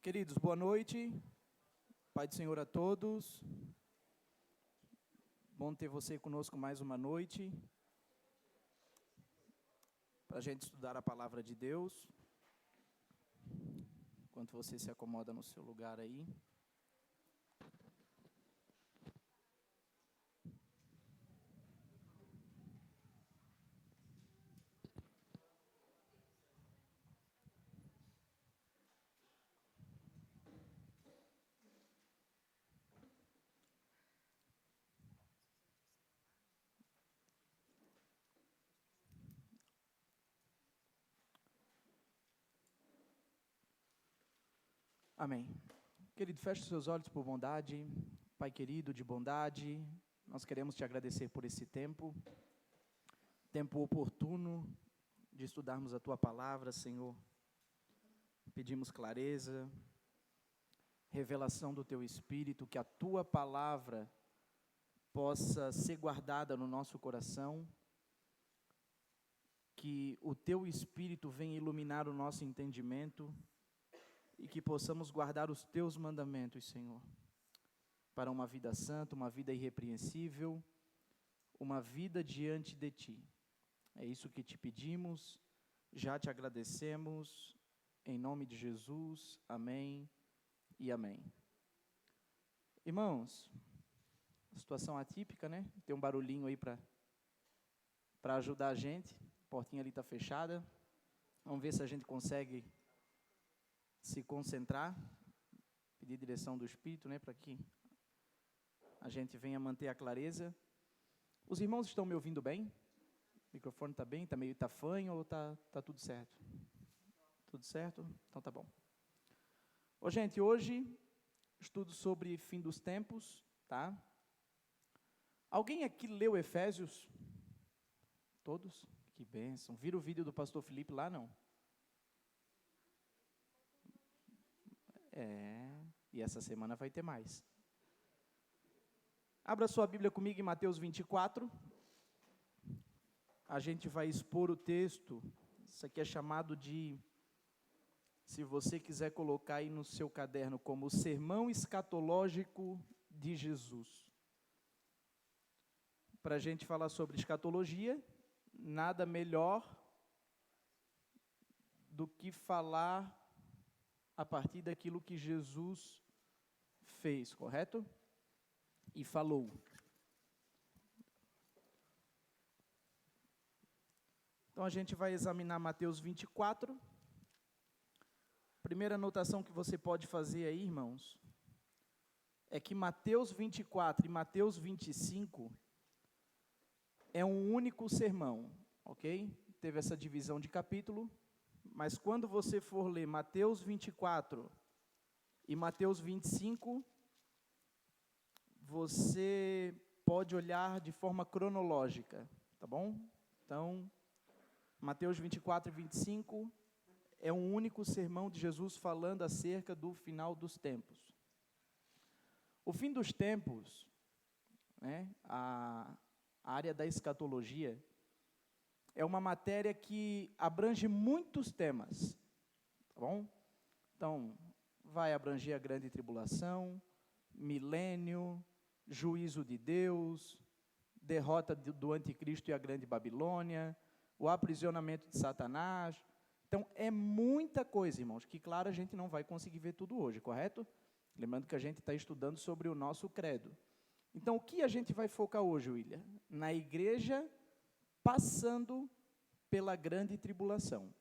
Queridos, boa noite. Pai do Senhor a todos. Bom ter você conosco mais uma noite, para a gente estudar a palavra de Deus. Enquanto você se acomoda no seu lugar aí. Amém. Querido, feche os seus olhos por bondade. Pai querido, de bondade, nós queremos te agradecer por esse tempo oportuno de estudarmos a tua palavra, Senhor. Pedimos clareza, revelação do teu Espírito, que a tua palavra possa ser guardada no nosso coração, que o teu Espírito venha iluminar o nosso entendimento e que possamos guardar os teus mandamentos, Senhor, para uma vida santa, uma vida irrepreensível, uma vida diante de ti. É isso que te pedimos, já te agradecemos, em nome de Jesus, amém e amém. Irmãos, situação atípica, né? Tem um barulhinho aí para ajudar a gente. A portinha ali está fechada. Vamos ver se a gente consegue se concentrar. Pedir direção do Espírito, né? Para que a gente venha manter a clareza. Os irmãos estão me ouvindo bem? O microfone está bem? Está meio tafanho ou está tudo certo? Tudo certo? Então tá bom. Gente, hoje estudo sobre fim dos tempos, tá? Alguém aqui leu Efésios? Todos? Que bênção. Viram o vídeo do pastor Felipe lá, não? E essa semana vai ter mais. Abra sua Bíblia comigo em Mateus 24. A gente vai expor o texto. Isso aqui é chamado de, se você quiser colocar aí no seu caderno, como o sermão escatológico de Jesus. Para a gente falar sobre escatologia, nada melhor do que falar a partir daquilo que Jesus fez, correto? E falou. Então a gente vai examinar Mateus 24. Primeira anotação que você pode fazer aí, irmãos, é que Mateus 24 e Mateus 25 é um único sermão, ok? Teve essa divisão de capítulo, mas quando você for ler Mateus 24 e Mateus 25, você pode olhar de forma cronológica, tá bom? Então, Mateus 24 e 25 é um único sermão de Jesus falando acerca do final dos tempos. O fim dos tempos, né, a área da escatologia, é uma matéria que abrange muitos temas, tá bom? Então, vai abranger a grande tribulação, milênio, juízo de Deus, derrota do anticristo e a grande Babilônia, o aprisionamento de Satanás. Então, é muita coisa, irmãos, que, claro, a gente não vai conseguir ver tudo hoje, correto? Lembrando que a gente está estudando sobre o nosso credo. Então, o que a gente vai focar hoje, William? Na igreja passando pela grande tribulação.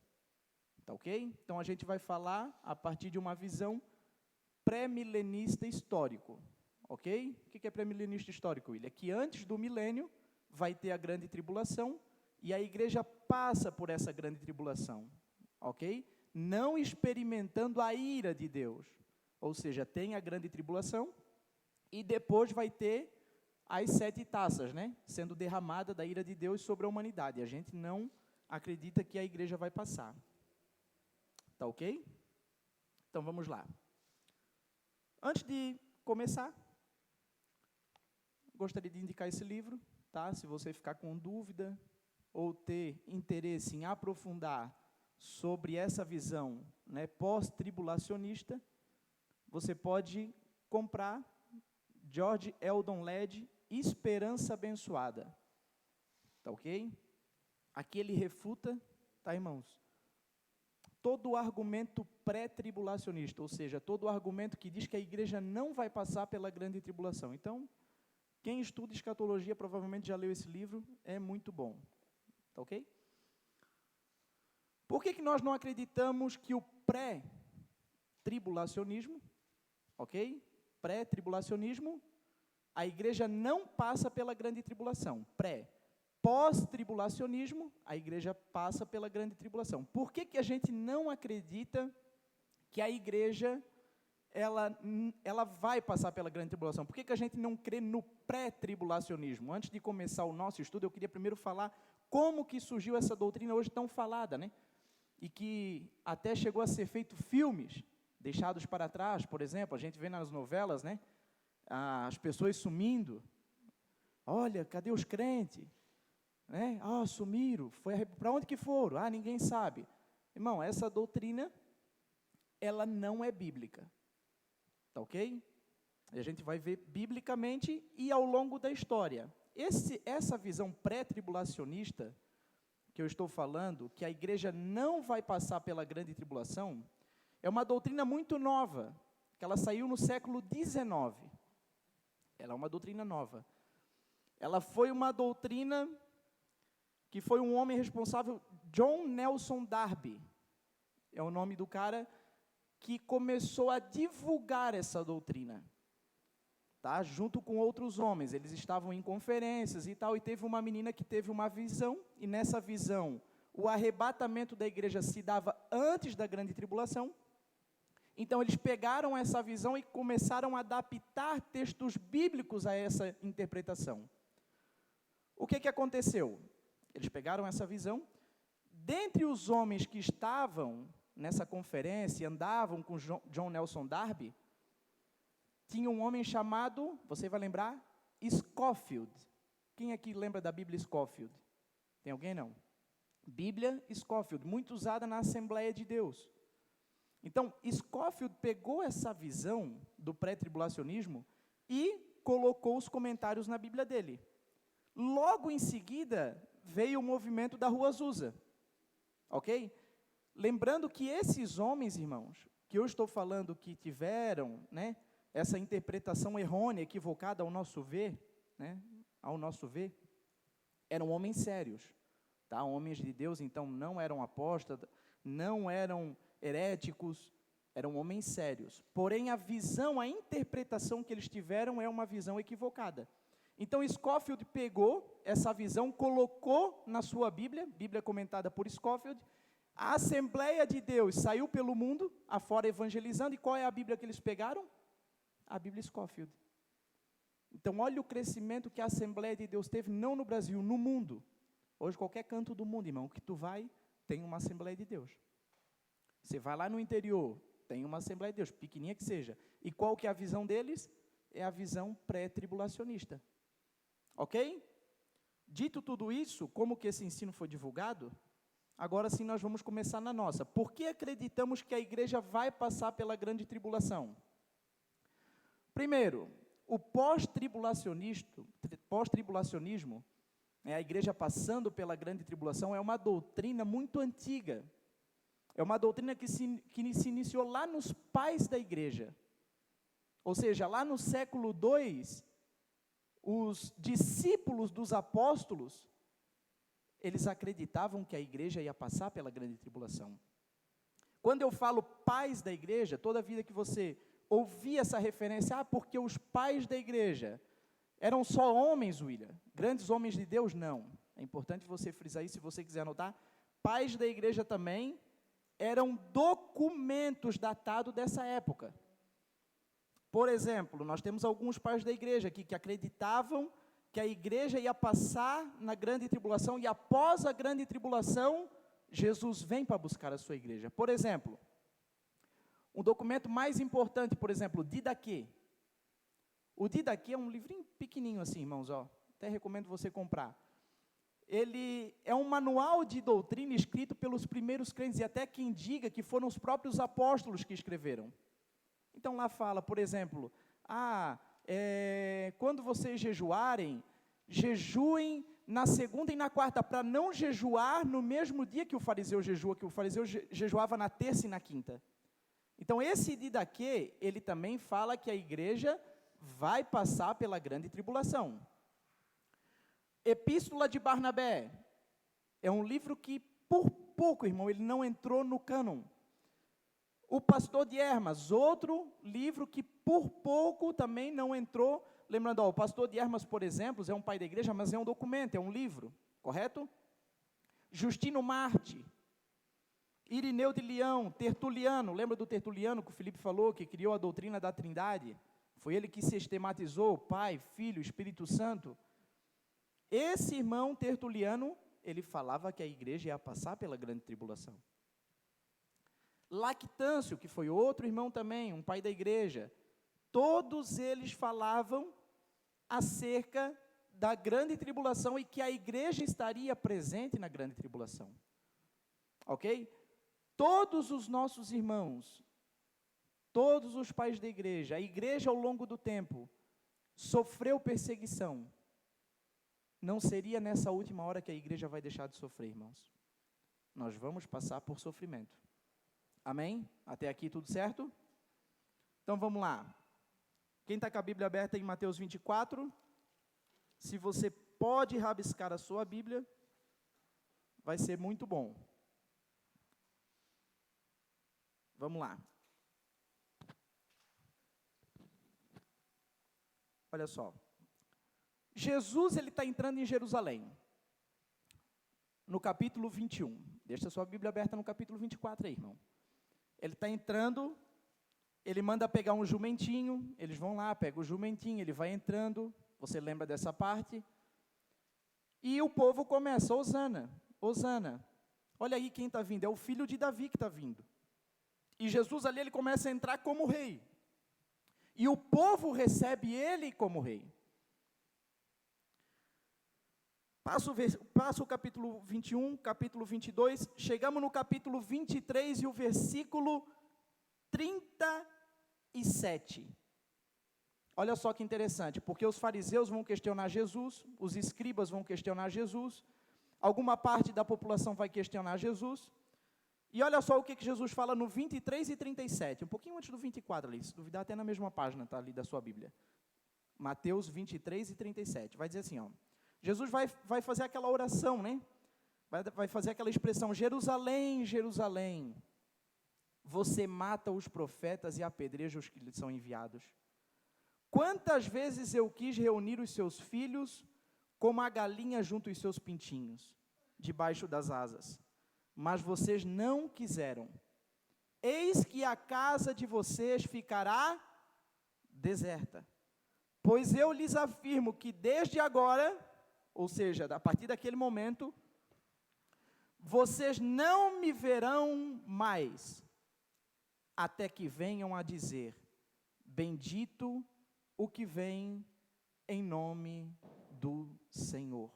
Tá ok? Então, a gente vai falar a partir de uma visão pré-milenista histórico. Ok? O que é pré-milenista histórico, William? É que antes do milênio vai ter a grande tribulação e a igreja passa por essa grande tribulação. Ok? Não experimentando a ira de Deus. Ou seja, tem a grande tribulação e depois vai ter as 7 taças, né? Sendo derramada da ira de Deus sobre a humanidade. A gente não acredita que a igreja vai passar. Tá ok? Então vamos lá. Antes de começar, gostaria de indicar esse livro, tá? Se você ficar com dúvida ou ter interesse em aprofundar sobre essa visão, né, pós-tribulacionista, você pode comprar George Eldon Ladd, Esperança Abençoada. Tá ok? Aqui ele refuta, tá, irmãos? Todo o argumento pré-tribulacionista, ou seja, todo o argumento que diz que a igreja não vai passar pela grande tribulação. Então, quem estuda escatologia provavelmente já leu esse livro, é muito bom. Tá ok? Por que nós não acreditamos que o pré-tribulacionismo, ok? Pré-tribulacionismo, a igreja não passa pela grande tribulação. Pós-tribulacionismo, a igreja passa pela grande tribulação. Por que a gente não acredita que a igreja ela vai passar pela grande tribulação? Por que a gente não crê no pré-tribulacionismo? Antes de começar o nosso estudo, eu queria primeiro falar como que surgiu essa doutrina hoje tão falada, né? E que até chegou a ser feito filmes, deixados para trás, por exemplo, a gente vê nas novelas, né? As pessoas sumindo. Olha, cadê os crentes? Né? Sumiram, para onde que foram? Ninguém sabe. Irmão, essa doutrina, ela não é bíblica. Tá ok? E a gente vai ver biblicamente e ao longo da história. Essa visão pré-tribulacionista que eu estou falando, que a igreja não vai passar pela grande tribulação, é uma doutrina muito nova, que ela saiu no século XIX. Ela é uma doutrina nova. Ela foi uma doutrina que foi um homem responsável, John Nelson Darby, é o nome do cara que começou a divulgar essa doutrina, tá? Junto com outros homens. Eles estavam em conferências e tal, e teve uma menina que teve uma visão, e nessa visão, o arrebatamento da igreja se dava antes da grande tribulação. Então, eles pegaram essa visão e começaram a adaptar textos bíblicos a essa interpretação. O que aconteceu? Eles pegaram essa visão. Dentre os homens que estavam nessa conferência, andavam com John Nelson Darby, tinha um homem chamado, você vai lembrar, Scofield. Quem aqui lembra da Bíblia Scofield? Tem alguém não? Bíblia Scofield, muito usada na Assembleia de Deus. Então, Scofield pegou essa visão do pré-tribulacionismo e colocou os comentários na Bíblia dele. Logo em seguida, veio o movimento da Rua Azusa. Ok? Lembrando que esses homens, irmãos, que eu estou falando que tiveram, né, essa interpretação errônea, equivocada ao nosso ver, né, eram homens sérios, tá? Homens de Deus, então, não eram apóstatas, não eram heréticos, eram homens sérios. Porém, a visão, a interpretação que eles tiveram é uma visão equivocada. Então, Scofield pegou essa visão, colocou na sua Bíblia, Bíblia comentada por Scofield. A Assembleia de Deus saiu pelo mundo afora evangelizando, e qual é a Bíblia que eles pegaram? A Bíblia Scofield. Então, olha o crescimento que a Assembleia de Deus teve, não no Brasil, no mundo. Hoje, qualquer canto do mundo, irmão, que tu vai, tem uma Assembleia de Deus. Você vai lá no interior, tem uma Assembleia de Deus, pequenininha que seja. E qual que é a visão deles? É a visão pré-tribulacionista. Ok? Dito tudo isso, como que esse ensino foi divulgado? Agora sim nós vamos começar na nossa. Por que acreditamos que a igreja vai passar pela grande tribulação? Primeiro, o pós-tribulacionismo, a igreja passando pela grande tribulação, é uma doutrina muito antiga. É uma doutrina que se iniciou lá nos pais da igreja. Ou seja, lá no século II, os discípulos dos apóstolos, eles acreditavam que a igreja ia passar pela grande tribulação. Quando eu falo pais da igreja, toda vida que você ouvir essa referência, porque os pais da igreja eram só homens, William, grandes homens de Deus, não. É importante você frisar isso, se você quiser anotar. Pais da igreja também eram documentos datados dessa época. Por exemplo, nós temos alguns pais da igreja aqui que acreditavam que a igreja ia passar na grande tribulação, e após a grande tribulação, Jesus vem para buscar a sua igreja. Por exemplo, um documento mais importante, por exemplo, o Didaquê. O Didaquê é um livrinho pequenininho assim, irmãos, ó, até recomendo você comprar. Ele é um manual de doutrina escrito pelos primeiros crentes, e até quem diga que foram os próprios apóstolos que escreveram. Então lá fala, por exemplo, quando vocês jejuarem, jejuem na segunda e na quarta, para não jejuar no mesmo dia que o fariseu jejua, que o fariseu jejuava na terça e na quinta. Então esse didaquê, ele também fala que a igreja vai passar pela grande tribulação. Epístola de Barnabé, é um livro que por pouco, irmão, ele não entrou no cânon. O Pastor de Hermas, outro livro que por pouco também não entrou. Lembrando, o Pastor de Hermas, por exemplo, é um pai da igreja, mas é um documento, é um livro, correto? Justino Marte, Irineu de Leão, Tertuliano, lembra do Tertuliano que o Felipe falou, que criou a doutrina da Trindade? Foi ele que sistematizou Pai, Filho, Espírito Santo. Esse irmão Tertuliano, ele falava que a igreja ia passar pela grande tribulação. Lactâncio, que foi outro irmão também, um pai da igreja, todos eles falavam acerca da grande tribulação e que a igreja estaria presente na grande tribulação. Ok? Todos os nossos irmãos, todos os pais da igreja, a igreja ao longo do tempo, sofreu perseguição. Não seria nessa última hora que a igreja vai deixar de sofrer, irmãos. Nós vamos passar por sofrimento. Amém? Até aqui tudo certo? Então vamos lá. Quem está com a Bíblia aberta em Mateus 24, se você pode rabiscar a sua Bíblia, vai ser muito bom. Vamos lá. Olha só. Jesus, ele está entrando em Jerusalém, no capítulo 21. Deixa a sua Bíblia aberta no capítulo 24 aí, irmão. Ele está entrando, ele manda pegar um jumentinho, eles vão lá, pega o jumentinho, ele vai entrando, você lembra dessa parte? E o povo começa, Hosana, Hosana. Olha aí quem está vindo, é o filho de Davi que está vindo. E Jesus ali, ele começa a entrar como rei. E o povo recebe ele como rei. Passa o capítulo 21, capítulo 22, chegamos no capítulo 23 e o versículo 37. Olha só que interessante, porque os fariseus vão questionar Jesus, os escribas vão questionar Jesus, alguma parte da população vai questionar Jesus, e olha só o que Jesus fala no 23 e 37, um pouquinho antes do 24 ali, se duvidar até na mesma página, tá, ali da sua Bíblia. Mateus 23 e 37, vai dizer assim, Jesus vai fazer aquela oração, né? Vai fazer aquela expressão, Jerusalém, Jerusalém, você mata os profetas e apedreja os que lhes são enviados. Quantas vezes eu quis reunir os seus filhos, como a galinha junto os seus pintinhos, debaixo das asas, mas vocês não quiseram. Eis que a casa de vocês ficará deserta. Pois eu lhes afirmo que desde agora, ou seja, a partir daquele momento, vocês não me verão mais, até que venham a dizer, bendito o que vem em nome do Senhor.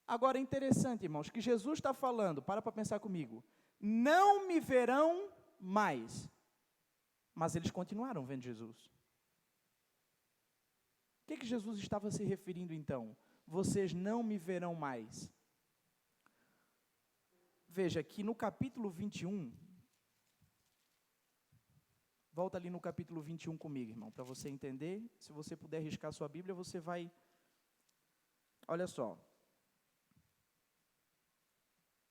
Agora é interessante, irmãos, que Jesus está falando, para pensar comigo, não me verão mais, mas eles continuaram vendo Jesus. O que Jesus estava se referindo então? Vocês não me verão mais. Veja que no capítulo 21, volta ali no capítulo 21 comigo, irmão, para você entender. Se você puder riscar sua Bíblia, você vai... Olha só.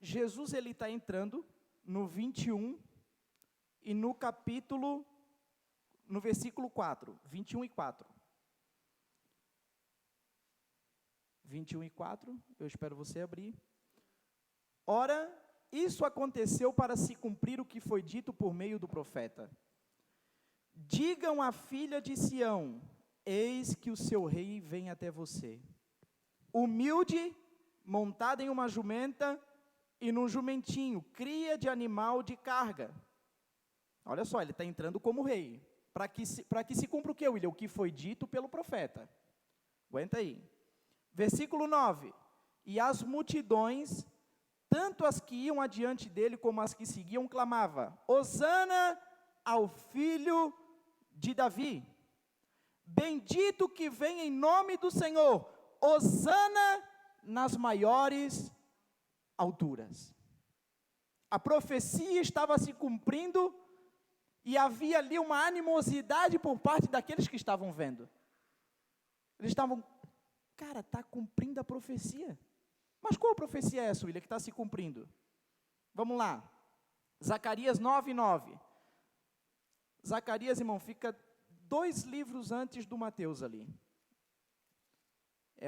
Jesus, ele está entrando no 21 e no versículo 4, 21 e 4. 21 e 4, eu espero você abrir. Ora, isso aconteceu para se cumprir o que foi dito por meio do profeta. Digam à filha de Sião, eis que o seu rei vem até você. Humilde, montada em uma jumenta e num jumentinho, cria de animal de carga. Olha só, ele está entrando como rei. Para que se cumpra o que, William? O que foi dito pelo profeta. Aguenta aí. Versículo 9. E as multidões, tanto as que iam adiante dele como as que seguiam, clamavam, Hosana ao filho de Davi. Bendito que vem em nome do Senhor, hosana nas maiores alturas. A profecia estava se cumprindo e havia ali uma animosidade por parte daqueles que estavam vendo. Eles estavam, cara, está cumprindo a profecia. Mas qual profecia é essa, William, que está se cumprindo? Vamos lá. Zacarias 9:9. Zacarias, irmão, fica 2 livros antes do Mateus ali.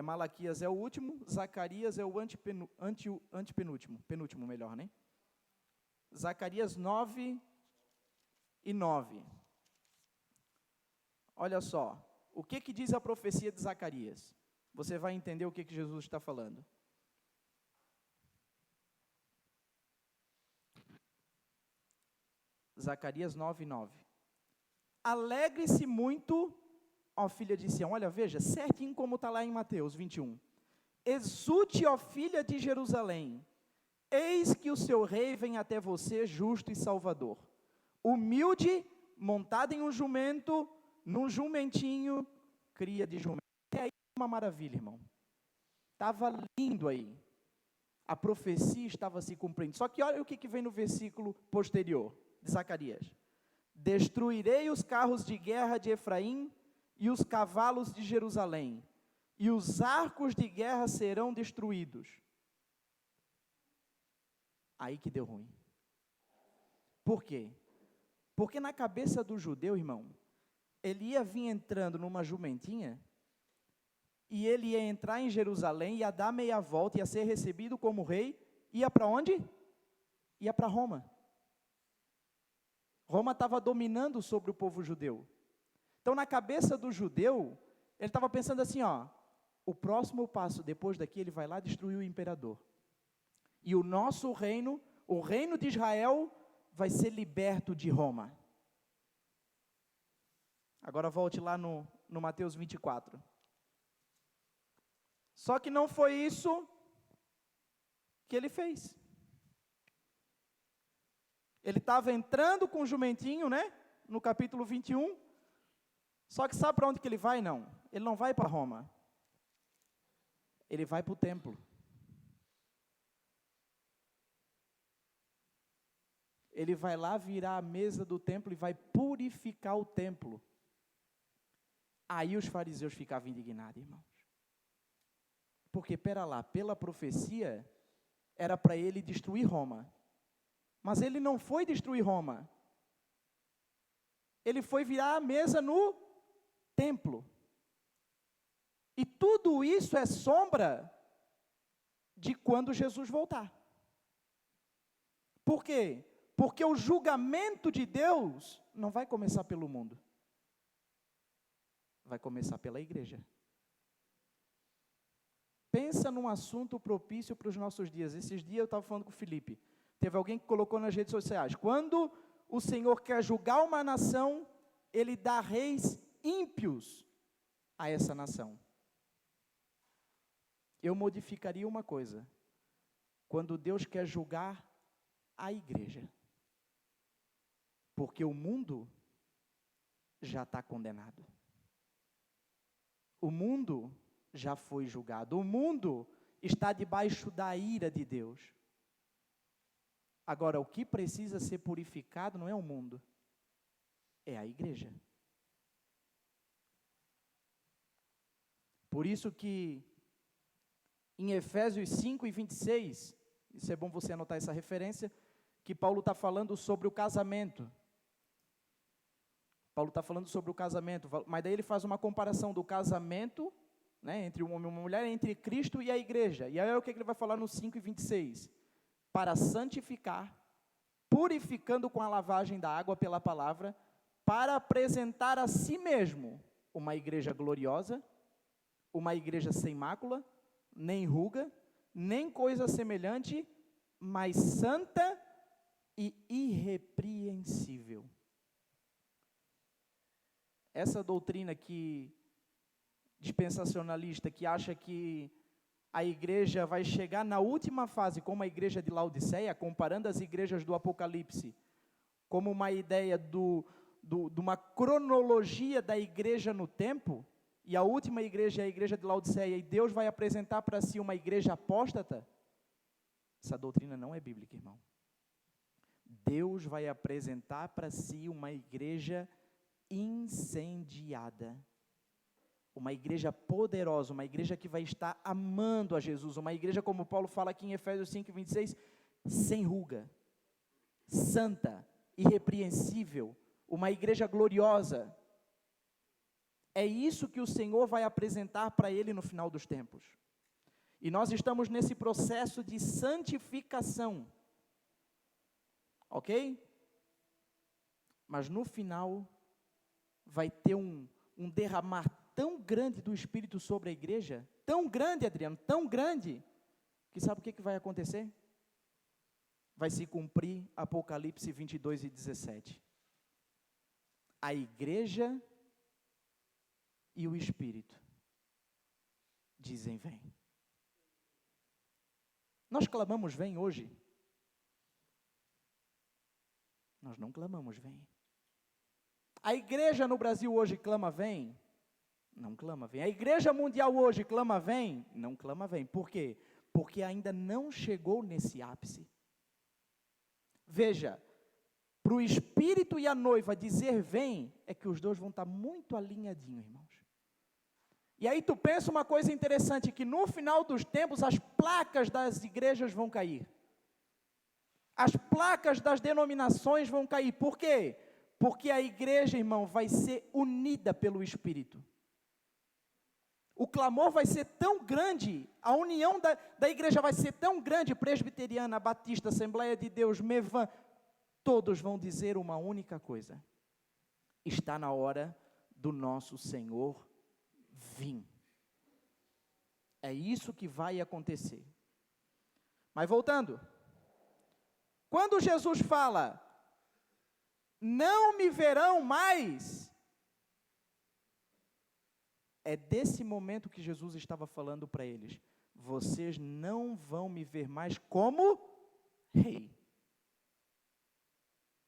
Malaquias é o último, Zacarias é o antepenúltimo, penúltimo melhor, né? Zacarias 9:9. Olha só, o que diz a profecia de Zacarias? Você vai entender o que Jesus está falando. Zacarias 9:9. Alegre-se muito, ó filha de Sião. Olha, veja, certinho como está lá em Mateus 21. Exulte, ó filha de Jerusalém, eis que o seu rei vem até você, justo e salvador. Humilde, montado em um jumento, num jumentinho, cria de jumento. Até aí uma maravilha, irmão. Estava lindo aí. A profecia estava se cumprindo. Só que olha o que vem no versículo posterior de Zacarias. Destruirei os carros de guerra de Efraim e os cavalos de Jerusalém, e os arcos de guerra serão destruídos. Aí que deu ruim. Por quê? Porque na cabeça do judeu, irmão, ele ia vir entrando numa jumentinha, e ele ia entrar em Jerusalém, ia dar meia volta, ia ser recebido como rei, ia para onde? Ia para Roma. Roma estava dominando sobre o povo judeu. Então, na cabeça do judeu, ele estava pensando assim, ó, o próximo passo, depois daqui, ele vai lá destruir o imperador. E o nosso reino, o reino de Israel, vai ser liberto de Roma. Agora volte lá no Mateus 24. Só que não foi isso que ele fez. Ele estava entrando com o jumentinho, né? No capítulo 21. Só que sabe para onde que ele vai? Não. Ele não vai para Roma. Ele vai para o templo. Ele vai lá virar a mesa do templo e vai purificar o templo. Aí os fariseus ficavam indignados, irmãos. Porque, pera lá, pela profecia, era para ele destruir Roma. Mas ele não foi destruir Roma. Ele foi virar a mesa no templo. E tudo isso é sombra de quando Jesus voltar. Por quê? Porque o julgamento de Deus não vai começar pelo mundo. Vai começar pela igreja. Pensa num assunto propício para os nossos dias. Esses dias eu estava falando com o Felipe. Teve alguém que colocou nas redes sociais. Quando o Senhor quer julgar uma nação, Ele dá reis ímpios a essa nação. Eu modificaria uma coisa. Quando Deus quer julgar a igreja. Porque o mundo já está condenado. O mundo já foi julgado. O mundo está debaixo da ira de Deus. Agora, o que precisa ser purificado não é o mundo, é a igreja. Por isso que, em Efésios 5:26, isso é bom você anotar essa referência, que Paulo está falando sobre o casamento. Paulo está falando sobre o casamento, mas daí ele faz uma comparação do casamento, né, entre um homem e uma mulher, entre Cristo e a igreja. E aí o que ele vai falar no 5:26? Para santificar, purificando com a lavagem da água pela palavra, para apresentar a si mesmo uma igreja gloriosa, uma igreja sem mácula, nem ruga, nem coisa semelhante, mas santa e irrepreensível. Essa doutrina que dispensacionalista, que acha que a igreja vai chegar na última fase, como a igreja de Laodiceia, comparando as igrejas do Apocalipse, como uma ideia de uma cronologia da igreja no tempo, e a última igreja é a igreja de Laodiceia, e Deus vai apresentar para si uma igreja apóstata, essa doutrina não é bíblica, irmão. Deus vai apresentar para si uma igreja incendiada, uma igreja poderosa, uma igreja que vai estar amando a Jesus, uma igreja, como Paulo fala aqui em Efésios 5:26, sem ruga, santa, irrepreensível, uma igreja gloriosa. É isso que o Senhor vai apresentar para ele no final dos tempos. E nós estamos nesse processo de santificação, ok? Mas no final, vai ter um derramar tão grande do Espírito sobre a igreja, tão grande, Adriano, tão grande, que sabe o que vai acontecer? Vai se cumprir Apocalipse 22:17. A igreja e o Espírito dizem: vem. Nós clamamos: vem hoje? Nós não clamamos: vem. A igreja no Brasil hoje clama: vem? Não clama: vem. A igreja mundial hoje clama: vem? Não clama: vem. Por quê? Porque ainda não chegou nesse ápice. Veja, para o Espírito e a noiva dizer vem, é que os dois vão estar muito alinhadinhos, irmãos. E aí tu pensa uma coisa interessante, que no final dos tempos as placas das igrejas vão cair. As placas das denominações vão cair. Por quê? Porque a igreja, irmão, vai ser unida pelo Espírito. O clamor vai ser tão grande, a união da igreja vai ser tão grande, presbiteriana, batista, Assembleia de Deus, Mevan, todos vão dizer uma única coisa: está na hora do nosso Senhor vir. É isso que vai acontecer. Mas voltando, quando Jesus fala, não me verão mais, é desse momento que Jesus estava falando para eles: vocês não vão me ver mais como rei.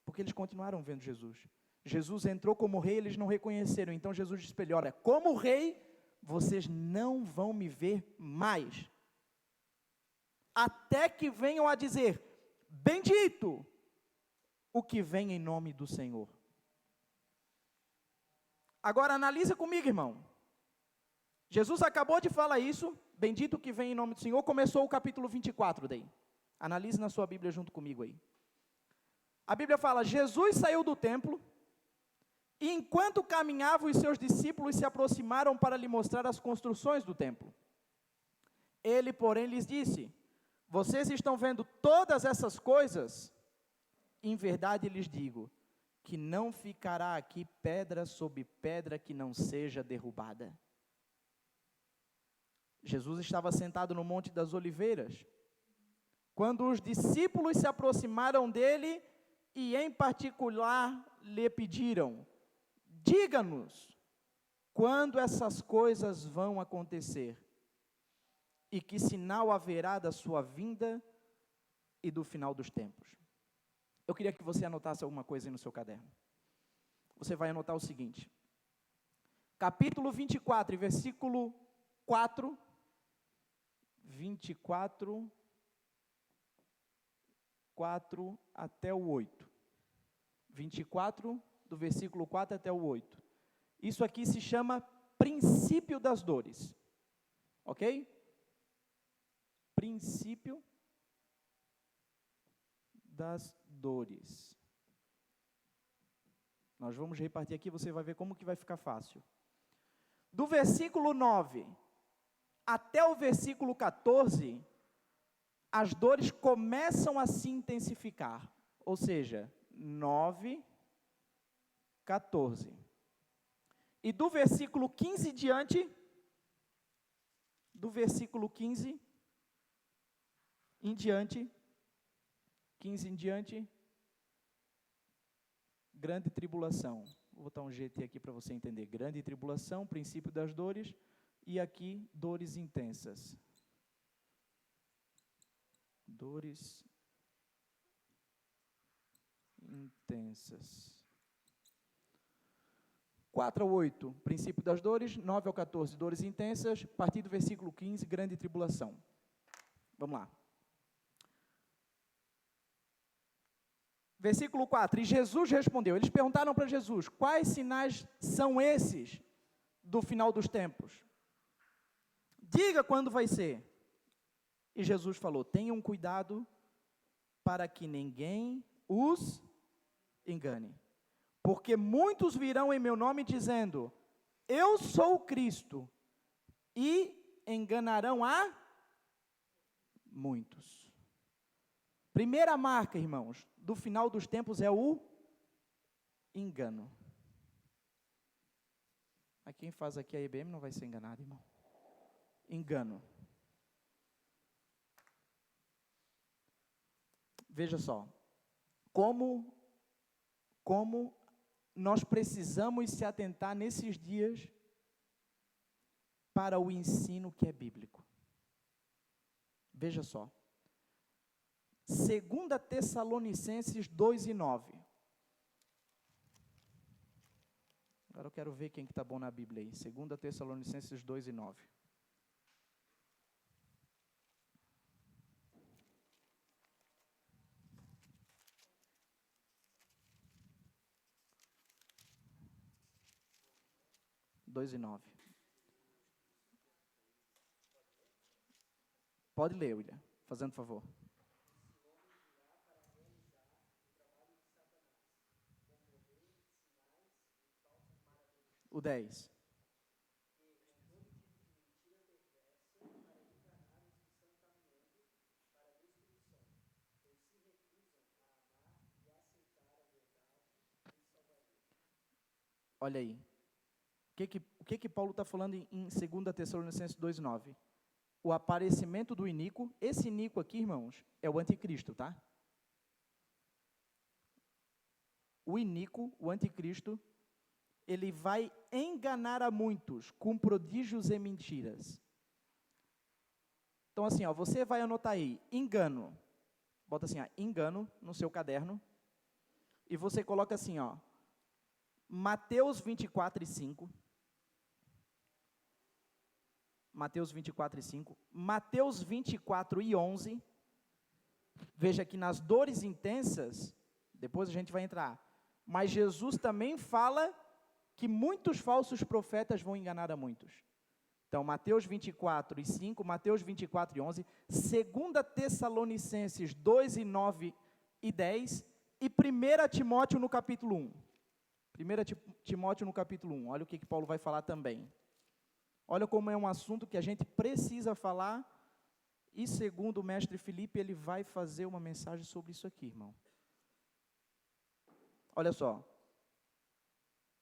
Porque eles continuaram vendo Jesus. Jesus entrou como rei, eles não reconheceram. Então Jesus disse para ele: olha, como rei, vocês não vão me ver mais, até que venham a dizer: bendito o que vem em nome do Senhor. Agora analisa comigo, irmão. Jesus acabou de falar isso, bendito o que vem em nome do Senhor, começou o capítulo 24 daí. Analise na sua Bíblia junto comigo aí. A Bíblia fala: Jesus saiu do templo, e enquanto caminhava, os seus discípulos se aproximaram para lhe mostrar as construções do templo. Ele, porém, lhes disse: vocês estão vendo todas essas coisas? Em verdade lhes digo, que não ficará aqui pedra sobre pedra que não seja derrubada. Jesus estava sentado no Monte das Oliveiras, quando os discípulos se aproximaram dele, e em particular lhe pediram: diga-nos, quando essas coisas vão acontecer, e que sinal haverá da sua vinda e do final dos tempos. Eu queria que você anotasse alguma coisa aí no seu caderno. Você vai anotar o seguinte, capítulo 24, versículo 4, 24, 4 até o 8. 24, do versículo 4 até o 8. Isso aqui se chama princípio das dores. Ok? Princípio das dores. Nós vamos repartir aqui, você vai ver como que vai ficar fácil. Do versículo 9 até o versículo 14, as dores começam a se intensificar. Ou seja, 9, 14. E do versículo 15 em diante, do versículo 15 em diante, 15 em diante, grande tribulação. Vou botar um GT aqui para você entender. Grande tribulação, princípio das dores, e aqui dores intensas. Dores intensas. 4 ao 8, princípio das dores. 9 ao 14, dores intensas. A partir do versículo 15, grande tribulação. Vamos lá. Versículo 4, e Jesus respondeu. Eles perguntaram para Jesus, quais sinais são esses do final dos tempos? Diga quando vai ser. E Jesus falou, tenham cuidado para que ninguém os engane. Porque muitos virão em meu nome dizendo, eu sou o Cristo, e enganarão a muitos. Primeira marca, irmãos, do final dos tempos é o engano. Mas quem faz aqui a IBM não vai ser enganado, irmão. Engano. Veja só, como nós precisamos se atentar nesses dias para o ensino que é bíblico. Veja só. 2 Tessalonicenses 2:9. Agora eu quero ver quem que está bom na Bíblia aí. 2 Tessalonicenses 2:9. Pode ler, William, fazendo favor. O 10. Olha aí. O que Paulo está falando em 2 Tessalonicenses 2:9? O aparecimento do iníquo. Esse iníquo aqui, irmãos, é o anticristo, tá? O iníquo, o anticristo, ele vai enganar a muitos com prodígios e mentiras. Então, assim, ó, você vai anotar aí, engano. Bota assim, ó, engano no seu caderno. E você coloca assim, ó, Mateus 24:5. Mateus 24:5. Mateus 24:11. Veja que nas dores intensas, depois a gente vai entrar, mas Jesus também fala que muitos falsos profetas vão enganar a muitos. Então, Mateus 24:5, Mateus 24:11, 2 Tessalonicenses 2:9 e 10, e 1 Timóteo no capítulo 1. 1 Timóteo no capítulo 1, olha o que Paulo vai falar também. Olha como é um assunto que a gente precisa falar, e segundo o mestre Felipe, ele vai fazer uma mensagem sobre isso aqui, irmão. Olha só.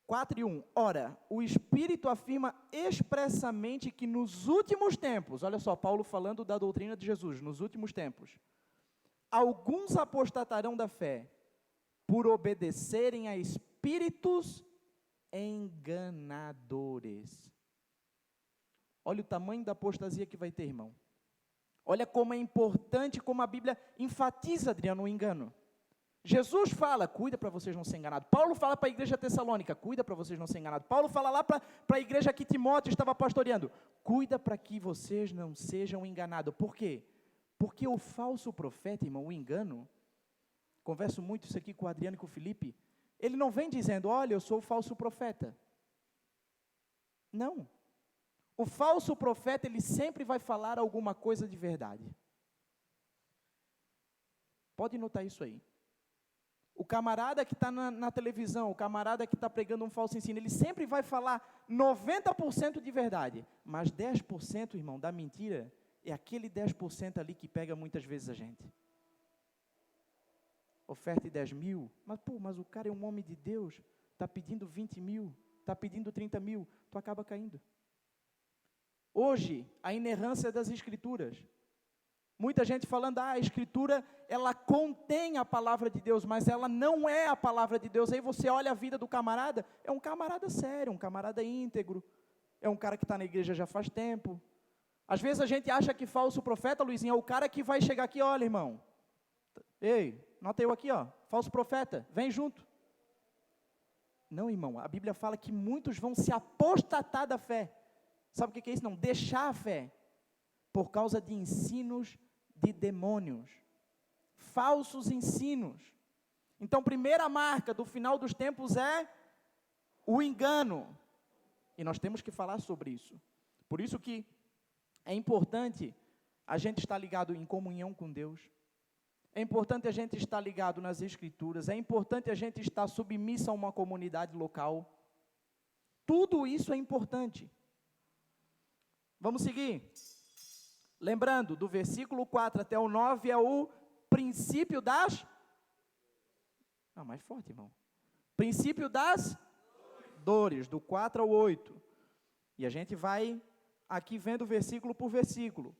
4:1, ora, o Espírito afirma expressamente que nos últimos tempos, olha só, Paulo falando da doutrina de Jesus, nos últimos tempos, alguns apostatarão da fé, por obedecerem a espíritos enganadores. Olha o tamanho da apostasia que vai ter, irmão. Olha como é importante, como a Bíblia enfatiza, Adriano, o engano. Jesus fala, cuida para vocês não serem enganados. Paulo fala para a igreja tessalônica, cuida para vocês não serem enganados. Paulo fala lá para a igreja que Timóteo estava pastoreando, cuida para que vocês não sejam enganados. Por quê? Porque o falso profeta, irmão, o engano, converso muito isso aqui com o Adriano e com o Felipe, ele não vem dizendo, olha, eu sou o falso profeta. Não. O falso profeta, ele sempre vai falar alguma coisa de verdade. Pode notar isso aí. O camarada que está na televisão, o camarada que está pregando um falso ensino, ele sempre vai falar 90% de verdade, mas 10%, irmão, da mentira, é aquele 10% ali que pega muitas vezes a gente. Oferta 10 mil, mas o cara é um homem de Deus, está pedindo 20 mil, está pedindo 30 mil, tu acaba caindo. Hoje, a inerrância das Escrituras. Muita gente falando, a Escritura, ela contém a palavra de Deus, mas ela não é a palavra de Deus. Aí você olha a vida do camarada, é um camarada sério, um camarada íntegro, é um cara que está na igreja já faz tempo. Às vezes a gente acha que falso profeta, Luizinho, é o cara que vai chegar aqui, olha, irmão, ei, nota eu aqui, ó, falso profeta, vem junto. Não, irmão, a Bíblia fala que muitos vão se apostatar da fé. Sabe o que é isso? Não, deixar a fé, por causa de ensinos de demônios, falsos ensinos. Então, primeira marca do final dos tempos é o engano. E nós temos que falar sobre isso. Por isso que é importante a gente estar ligado em comunhão com Deus. É importante a gente estar ligado nas Escrituras. É importante a gente estar submisso a uma comunidade local. Tudo isso é importante. Vamos seguir. Lembrando, do versículo 4 até o 9 é o princípio das... mais forte, irmão. Princípio das dores, do 4 ao 8. E a gente vai aqui vendo versículo por versículo.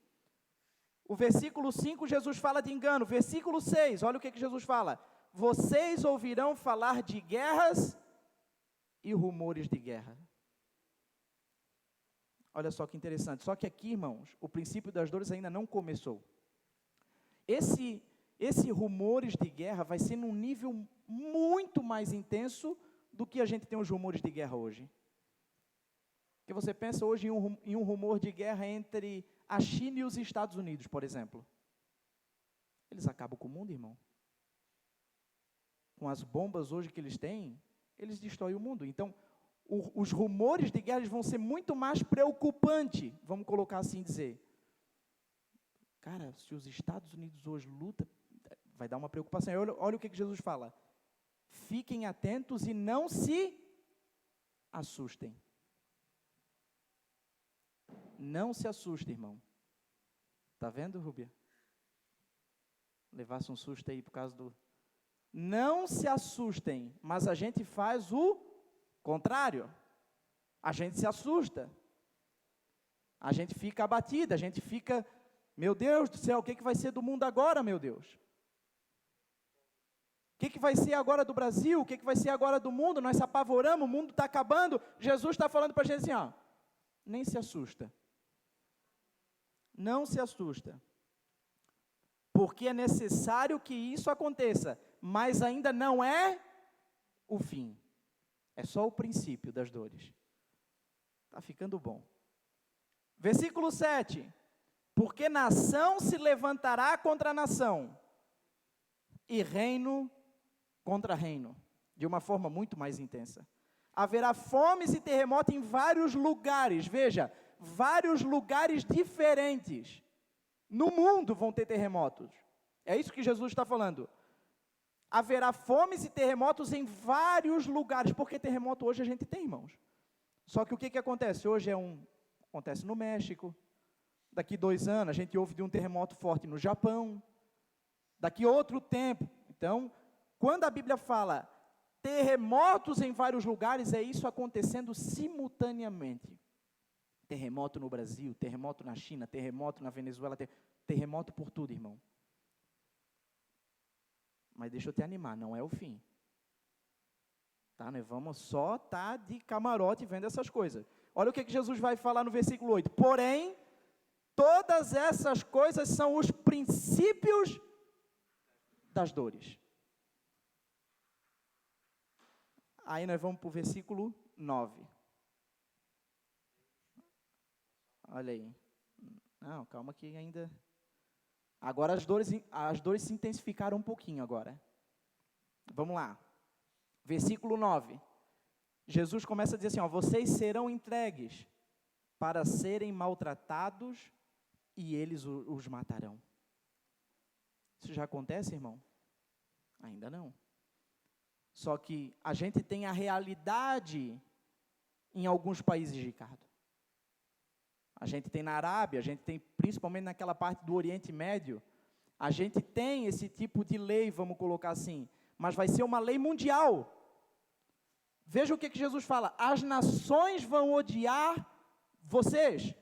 O versículo 5, Jesus fala de engano. Versículo 6, olha o que Jesus fala. Vocês ouvirão falar de guerras e rumores de guerra. Olha só que interessante. Só que aqui, irmãos, o princípio das dores ainda não começou. Esse rumores de guerra vai ser num nível muito mais intenso do que a gente tem os rumores de guerra hoje. Porque você pensa hoje em um rumor de guerra entre a China e os Estados Unidos, por exemplo. Eles acabam com o mundo, irmão. Com as bombas hoje que eles têm, eles destroem o mundo. Então, os rumores de guerra vão ser muito mais preocupantes, vamos colocar assim dizer. Cara, se os Estados Unidos hoje lutam, vai dar uma preocupação. Olha o que Jesus fala. Fiquem atentos e não se assustem. Não se assuste, irmão. Está vendo, Rúbia? Levasse um susto aí por causa do... Não se assustem, mas a gente faz o contrário. A gente se assusta. A gente fica abatida, a gente fica... Meu Deus do céu, o que vai ser do mundo agora, meu Deus? O que vai ser agora do Brasil? O que vai ser agora do mundo? Nós se apavoramos, o mundo está acabando. Jesus está falando para a gente assim, ó, nem se assusta. Não se assusta. Porque é necessário que isso aconteça, mas ainda não é o fim. É só o princípio das dores. Está ficando bom. Versículo 7. Porque nação se levantará contra nação, e reino contra reino, de uma forma muito mais intensa. Haverá fomes e terremotos em vários lugares, veja, vários lugares diferentes. No mundo vão ter terremotos. É isso que Jesus está falando. Haverá fomes e terremotos em vários lugares, porque terremoto hoje a gente tem, irmãos. Só que o que acontece? Hoje acontece no México. Daqui 2 anos, a gente ouve de um terremoto forte no Japão. Daqui outro tempo. Então, quando a Bíblia fala terremotos em vários lugares, é isso acontecendo simultaneamente. Terremoto no Brasil, terremoto na China, terremoto na Venezuela, terremoto por tudo, irmão. Mas deixa eu te animar, não é o fim. Tá, nós vamos só estar de camarote vendo essas coisas. Olha o que Jesus vai falar no versículo 8. Porém, todas essas coisas são os princípios das dores. Aí nós vamos para o versículo 9. Olha aí. Não, calma que ainda... Agora as dores se intensificaram um pouquinho agora. Vamos lá. Versículo 9. Jesus começa a dizer assim, ó, vocês serão entregues para serem maltratados e eles os matarão. Isso já acontece, irmão? Ainda não. Só que a gente tem a realidade em alguns países, Ricardo. A gente tem na Arábia, a gente tem principalmente naquela parte do Oriente Médio, a gente tem esse tipo de lei, vamos colocar assim, mas vai ser uma lei mundial. Veja o que Jesus fala, as nações vão odiar vocês.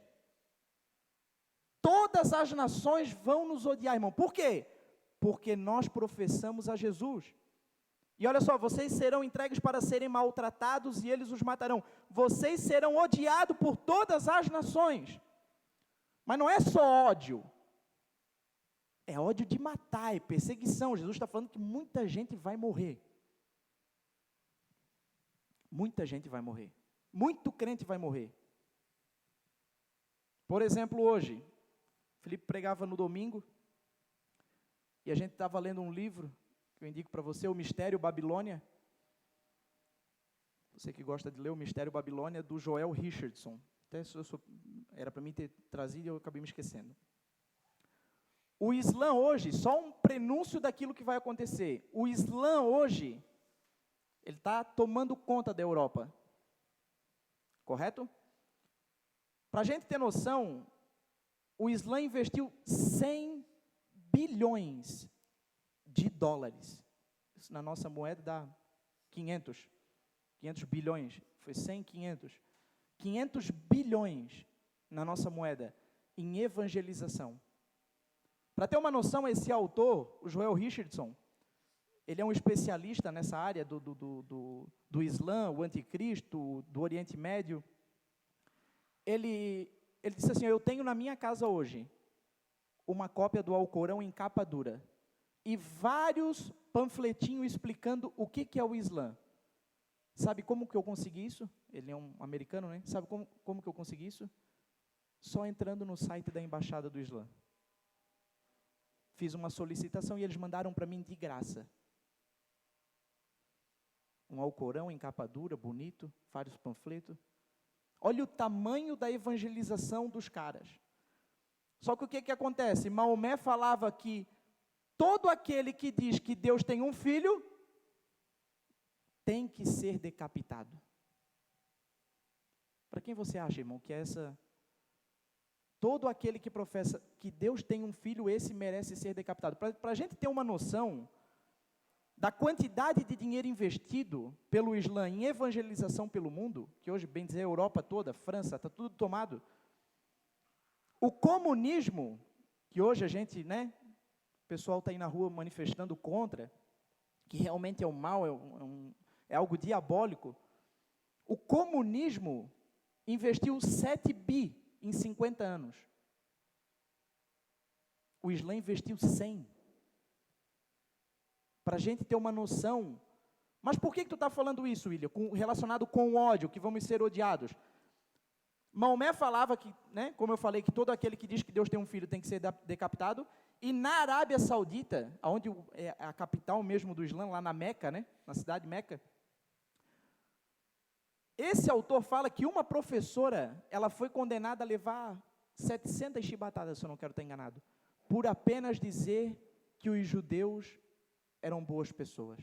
Todas as nações vão nos odiar, irmão. Por quê? Porque nós professamos a Jesus. E olha só, vocês serão entregues para serem maltratados e eles os matarão. Vocês serão odiados por todas as nações. Mas não é só ódio. É ódio de matar, é perseguição. Jesus está falando que muita gente vai morrer. Muita gente vai morrer. Muito crente vai morrer. Por exemplo, hoje, Felipe pregava no domingo, e a gente estava lendo um livro, que eu indico para você, O Mistério Babilônia. Você que gosta de ler O Mistério Babilônia, do Joel Richardson. Até era para mim ter trazido e eu acabei me esquecendo. O Islã hoje, só um prenúncio daquilo que vai acontecer. O Islã hoje, ele está tomando conta da Europa. Correto? Para a gente ter noção, o Islã investiu 100 bilhões de dólares. Isso na nossa moeda dá 500 bilhões. Foi 100, 500. 500 bilhões na nossa moeda em evangelização. Para ter uma noção, esse autor, o Joel Richardson, ele é um especialista nessa área do Islã, o anticristo, do Oriente Médio. Ele disse assim, eu tenho na minha casa hoje uma cópia do Alcorão em capa dura e vários panfletinhos explicando o que é o Islã. Sabe como que eu consegui isso? Ele é um americano, né? Sabe como que eu consegui isso? Só entrando no site da Embaixada do Islã. Fiz uma solicitação e eles mandaram para mim de graça. Um Alcorão em capa dura, bonito, vários panfletos. Olha o tamanho da evangelização dos caras. Só que o que acontece? Maomé falava que todo aquele que diz que Deus tem um filho, tem que ser decapitado. Para quem você acha, irmão, que todo aquele que professa que Deus tem um filho, esse merece ser decapitado. Para a gente ter uma noção da quantidade de dinheiro investido pelo Islã em evangelização pelo mundo, que hoje, bem dizer, a Europa toda, França, está tudo tomado. O comunismo, que hoje a gente, né, o pessoal está aí na rua manifestando contra, que realmente é o mal, é algo diabólico. O comunismo investiu 7 bi em 50 anos. O Islã investiu 100. Para a gente ter uma noção. Mas por que tu está falando isso, William? Relacionado com o ódio, que vamos ser odiados. Maomé falava que, né, como eu falei, que todo aquele que diz que Deus tem um filho tem que ser decapitado. E na Arábia Saudita, onde é a capital mesmo do Islã, lá na Meca, né, na cidade de Meca, esse autor fala que uma professora, ela foi condenada a levar 700 chibatadas, se eu não quero estar enganado, por apenas dizer que os judeus eram boas pessoas.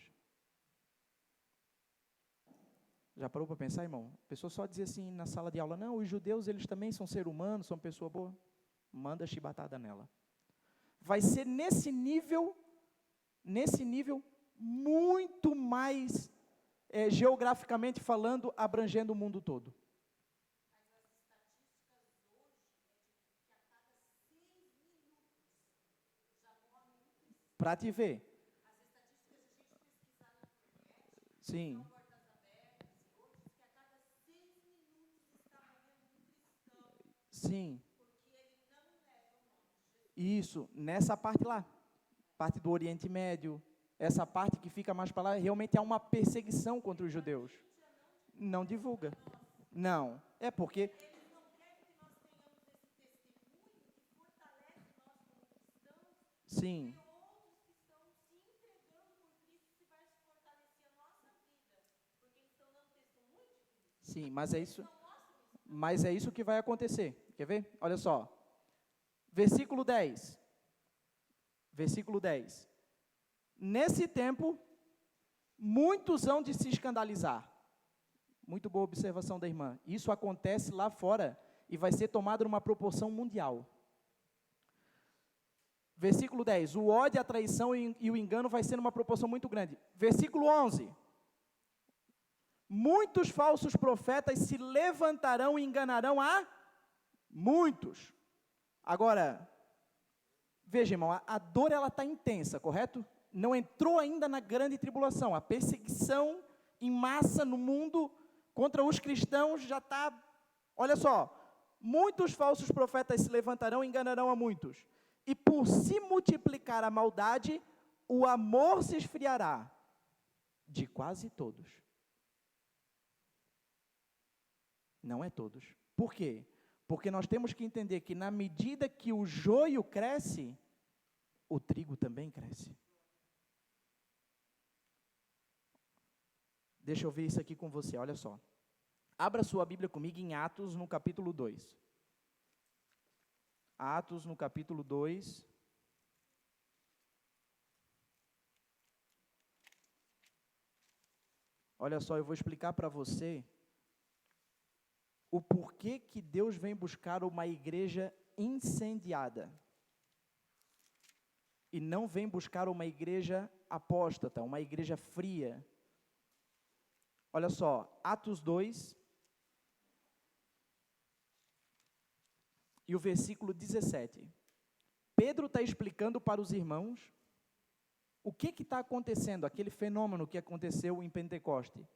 Já parou para pensar, irmão? A pessoa só dizia assim na sala de aula, não, os judeus, eles também são ser humanos, são pessoa boa. Manda chibatada nela. Vai ser nesse nível muito mais, geograficamente falando, abrangendo o mundo todo. Para te ver. Sim. Sim. Isso, nessa parte lá, parte do Oriente Médio, essa parte que fica mais para lá, realmente há uma perseguição contra os judeus. Não divulga. Não, é porque... Eles não querem que nós tenhamos esse testemunho que fortalece nós como cristãos. Sim. Outros que estão se entregando por Cristo que vai fortalecer a nossa vida, porque eles estão dando testemunho de Cristo. Sim, mas é isso que vai acontecer. Quer ver? Olha só. Versículo 10. Versículo 10. Nesse tempo, muitos hão de se escandalizar. Muito boa observação da irmã. Isso acontece lá fora e vai ser tomado numa proporção mundial. Versículo 10. O ódio, a traição e o engano vai ser numa proporção muito grande. Versículo 11. Muitos falsos profetas se levantarão e enganarão a muitos. Agora, veja, irmão, a dor ela está intensa, correto? Não entrou ainda na grande tribulação. A perseguição em massa no mundo contra os cristãos já está... Olha só, muitos falsos profetas se levantarão e enganarão a muitos. e por se multiplicar a maldade, o amor se esfriará de quase todos. Não é todos. Por quê? Porque nós temos que entender que na medida que o joio cresce, o trigo também cresce. Deixa eu ver isso aqui com você, olha só. Abra sua Bíblia comigo em Atos, no capítulo 2. Atos, no capítulo 2. Olha só, eu vou explicar para você o porquê que Deus vem buscar uma igreja incendiada e não vem buscar uma igreja apóstata, uma igreja fria. Olha só, Atos 2 e o versículo 17. Pedro está explicando para os irmãos o que está acontecendo, aquele fenômeno que aconteceu em Pentecoste.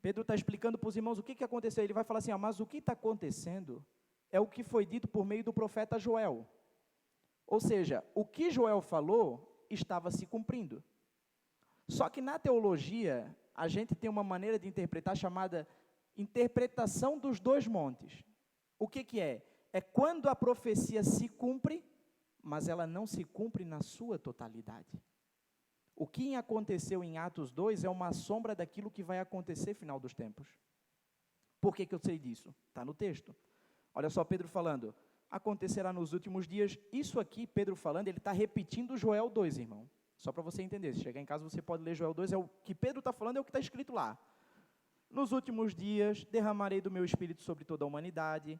Pedro está explicando para os irmãos o que aconteceu. Ele vai falar assim, mas o que está acontecendo é o que foi dito por meio do profeta Joel. Ou seja, o que Joel falou estava se cumprindo. Só que na teologia, a gente tem uma maneira de interpretar chamada interpretação dos dois montes. O que é? É quando a profecia se cumpre, mas ela não se cumpre na sua totalidade. O que aconteceu em Atos 2 é uma sombra daquilo que vai acontecer no final dos tempos. Por que eu sei disso? Está no texto. Olha só Pedro falando, acontecerá nos últimos dias. Isso aqui, Pedro falando, ele está repetindo Joel 2, irmão. Só para você entender, se chegar em casa você pode ler Joel 2, é o que Pedro está falando, é o que está escrito lá. Nos últimos dias, derramarei do meu espírito sobre toda a humanidade,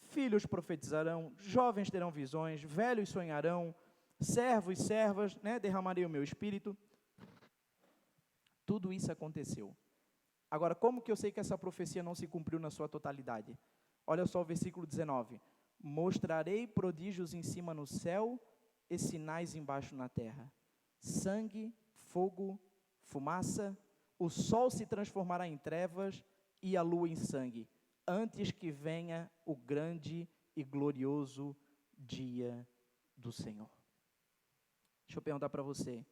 filhos profetizarão, jovens terão visões, velhos sonharão, servos e servas, derramarei o meu espírito. Tudo isso aconteceu. Agora, como que eu sei que essa profecia não se cumpriu na sua totalidade? Olha só o versículo 19. Mostrarei prodígios em cima no céu e sinais embaixo na terra. Sangue, fogo, fumaça, o sol se transformará em trevas e a lua em sangue, antes que venha o grande e glorioso dia do Senhor. Deixa eu perguntar para você,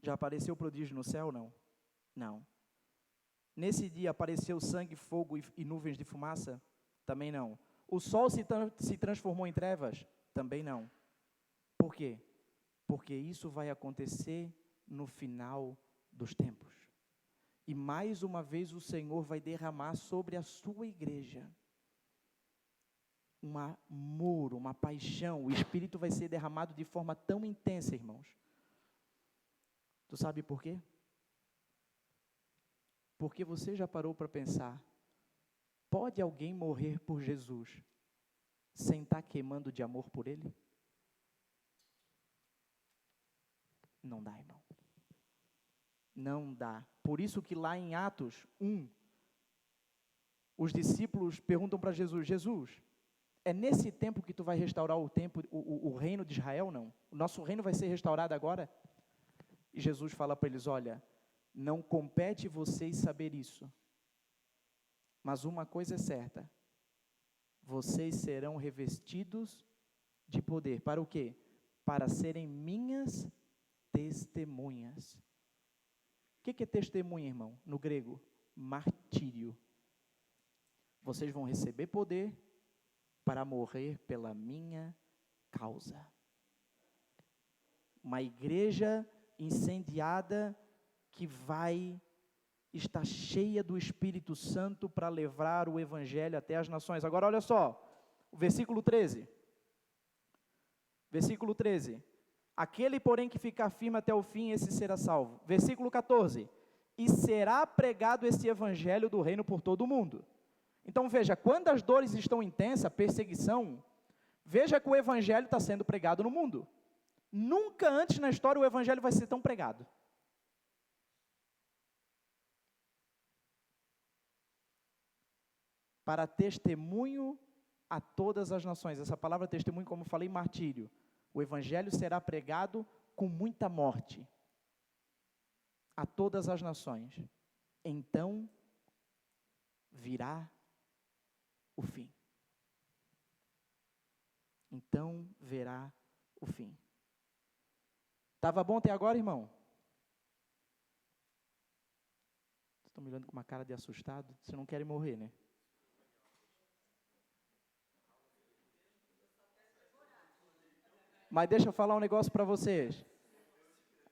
já apareceu prodígio no céu ou não? Não. Nesse dia apareceu sangue, fogo e nuvens de fumaça? Também não. O sol se transformou em trevas? Também não. Por quê? Porque isso vai acontecer no final dos tempos. E mais uma vez o Senhor vai derramar sobre a sua igreja um amor, uma paixão. O Espírito vai ser derramado de forma tão intensa, irmãos. Tu sabe por quê? Porque você já parou para pensar, pode alguém morrer por Jesus sem estar queimando de amor por Ele? Não dá, irmão. Não dá. Por isso que lá em Atos 1, os discípulos perguntam para Jesus, Jesus, é nesse tempo que tu vai restaurar o reino de Israel, não? O nosso reino vai ser restaurado agora? E Jesus fala para eles, olha, não compete vocês saber isso, mas uma coisa é certa, vocês serão revestidos de poder. Para o quê? Para serem minhas testemunhas. O que é testemunha, irmão? No grego, martírio. Vocês vão receber poder para morrer pela minha causa. Uma igreja incendiada que vai estar cheia do Espírito Santo para levar o Evangelho até as nações. Agora olha só, o versículo 13. Versículo 13. Aquele, porém, que ficar firme até o fim, esse será salvo. Versículo 14. E será pregado esse Evangelho do reino por todo o mundo. Então veja, quando as dores estão intensas, perseguição, veja que o Evangelho está sendo pregado no mundo. Nunca antes na história o Evangelho vai ser tão pregado. Para testemunho a todas as nações. Essa palavra testemunho, como eu falei, martírio. O Evangelho será pregado com muita morte a todas as nações. Então virá o fim. então verá o fim. Estava bom até agora, irmão? Vocês estão me olhando com uma cara de assustado? Vocês não querem morrer, né? Mas deixa eu falar um negócio para vocês.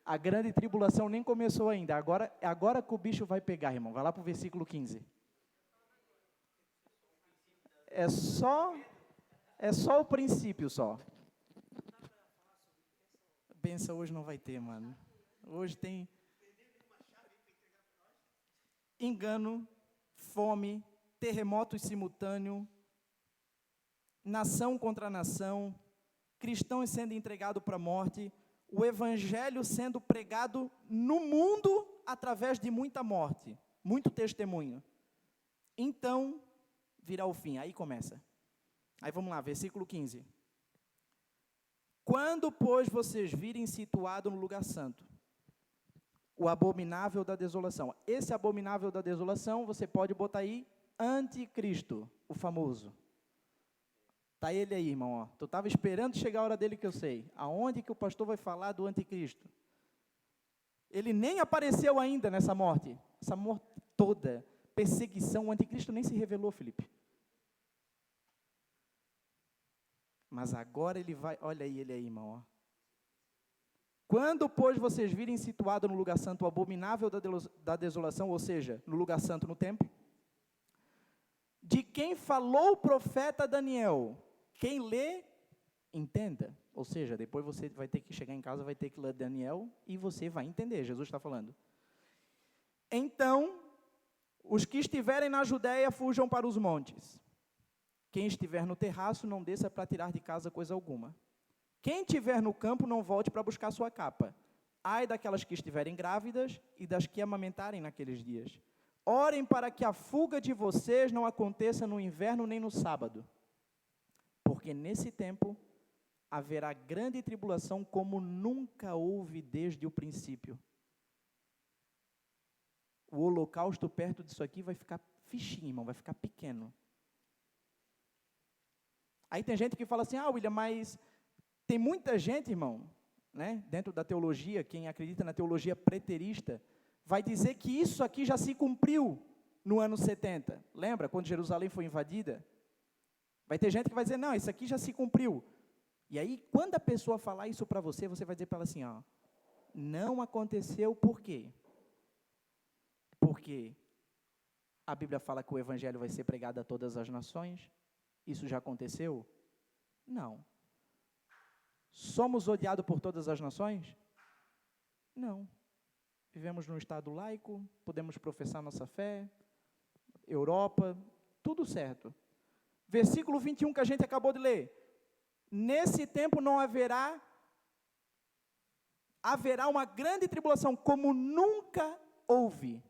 A grande tribulação nem começou ainda. Agora que o bicho vai pegar, irmão. Vai lá para o versículo 15. É só o princípio, só. Benção hoje não vai ter, mano. Hoje tem engano, fome, terremotos simultâneos, nação contra nação, cristãos sendo entregados para a morte, o evangelho sendo pregado no mundo através de muita morte, muito testemunho. Então, virá o fim. Aí começa. Aí vamos lá, versículo 15. Quando, pois, vocês virem situado no lugar santo, o abominável da desolação. Esse abominável da desolação, você pode botar aí, anticristo, o famoso. Está ele aí, irmão. Ó. Tu estava esperando chegar a hora dele que eu sei. Aonde que o pastor vai falar do anticristo? Ele nem apareceu ainda nessa morte. Essa morte toda, perseguição, o anticristo nem se revelou, Felipe. Mas agora ele vai, olha aí ele aí, irmão. Ó. Quando, pois, vocês virem situado no lugar santo o abominável da desolação, ou seja, no lugar santo no templo, de quem falou o profeta Daniel, quem lê, entenda. Ou seja, depois você vai ter que chegar em casa, vai ter que ler Daniel, e você vai entender, Jesus está falando. Então, os que estiverem na Judéia, fujam para os montes. Quem estiver no terraço, não desça para tirar de casa coisa alguma. Quem estiver no campo, não volte para buscar sua capa. Ai daquelas que estiverem grávidas e das que amamentarem naqueles dias. Orem para que a fuga de vocês não aconteça no inverno nem no sábado. Porque nesse tempo haverá grande tribulação como nunca houve desde o princípio. O holocausto perto disso aqui vai ficar fichinho, irmão, vai ficar pequeno. Aí tem gente que fala assim, William, mas tem muita gente, irmão, né, dentro da teologia, quem acredita na teologia preterista, vai dizer que isso aqui já se cumpriu no ano 70. Lembra, quando Jerusalém foi invadida? Vai ter gente que vai dizer, não, isso aqui já se cumpriu. E aí, quando a pessoa falar isso para você, você vai dizer para ela assim, ó, não aconteceu por quê? Porque a Bíblia fala que o evangelho vai ser pregado a todas as nações. Isso já aconteceu? Não. Somos odiados por todas as nações? Não. Vivemos num estado laico, podemos professar nossa fé, Europa, tudo certo. Versículo 21 que a gente acabou de ler. Nesse tempo não haverá uma grande tribulação, como nunca houve.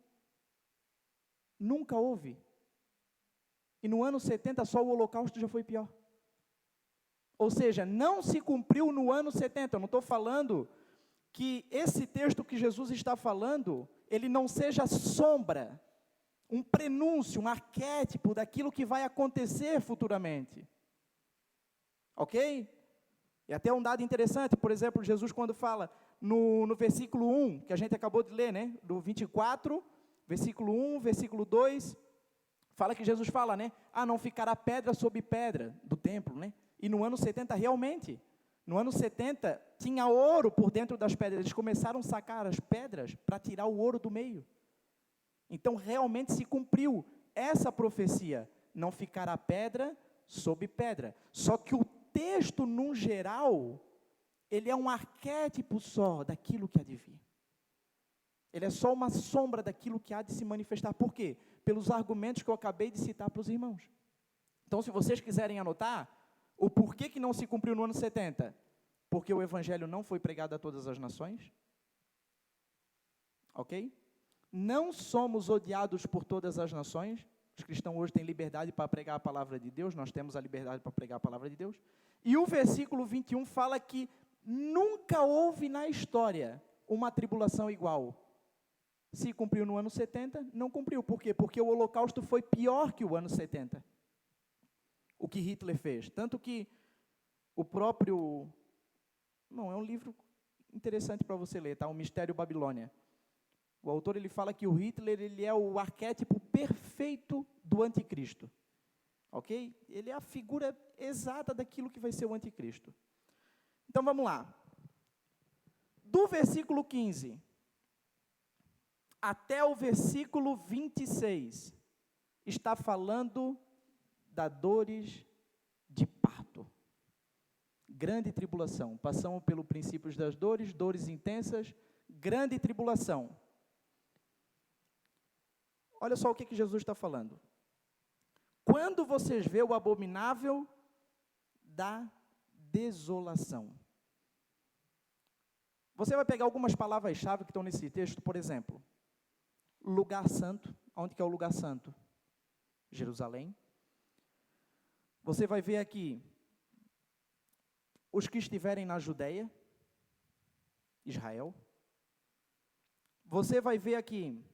Nunca houve. E no ano 70 só o holocausto já foi pior. Ou seja, não se cumpriu no ano 70. Eu não estou falando que esse texto que Jesus está falando, ele não seja sombra, um prenúncio, um arquétipo daquilo que vai acontecer futuramente. Ok? E até um dado interessante, por exemplo, Jesus quando fala no versículo 1, que a gente acabou de ler, né? Do 24, versículo 1, versículo 2, fala que Jesus fala, né? Não ficará pedra sobre pedra do templo, né? E no ano 70, realmente, no ano 70, tinha ouro por dentro das pedras. Eles começaram a sacar as pedras para tirar o ouro do meio. Então, realmente se cumpriu essa profecia. Não ficará pedra sobre pedra. Só que o texto, no geral, ele é um arquétipo só daquilo que há de vir. Ele é só uma sombra daquilo que há de se manifestar. Por quê? Pelos argumentos que eu acabei de citar para os irmãos. Então, se vocês quiserem anotar, o porquê que não se cumpriu no ano 70? Porque o evangelho não foi pregado a todas as nações. Ok? Não somos odiados por todas as nações. Os cristãos hoje têm liberdade para pregar a palavra de Deus. Nós temos a liberdade para pregar a palavra de Deus. E o versículo 21 fala que nunca houve na história uma tribulação igual. Se cumpriu no ano 70, não cumpriu. Por quê? Porque o holocausto foi pior que o ano 70. O que Hitler fez. Tanto que O próprio... Não, é um livro interessante para você ler, tá? O Mistério Babilônia. O autor ele fala que o Hitler ele é o arquétipo perfeito do anticristo. Ok? Ele é a figura exata daquilo que vai ser o anticristo. Então vamos lá. Do versículo 15 até o versículo 26, está falando das dores de parto. Grande tribulação. Passamos pelo princípio das dores, dores intensas, grande tribulação. Olha só o que Jesus está falando. Quando vocês vê o abominável da desolação. Você vai pegar algumas palavras-chave que estão nesse texto, por exemplo, lugar santo. Onde que é o lugar santo? Jerusalém. Você vai ver aqui os que estiverem na Judeia, Israel. Você vai ver aqui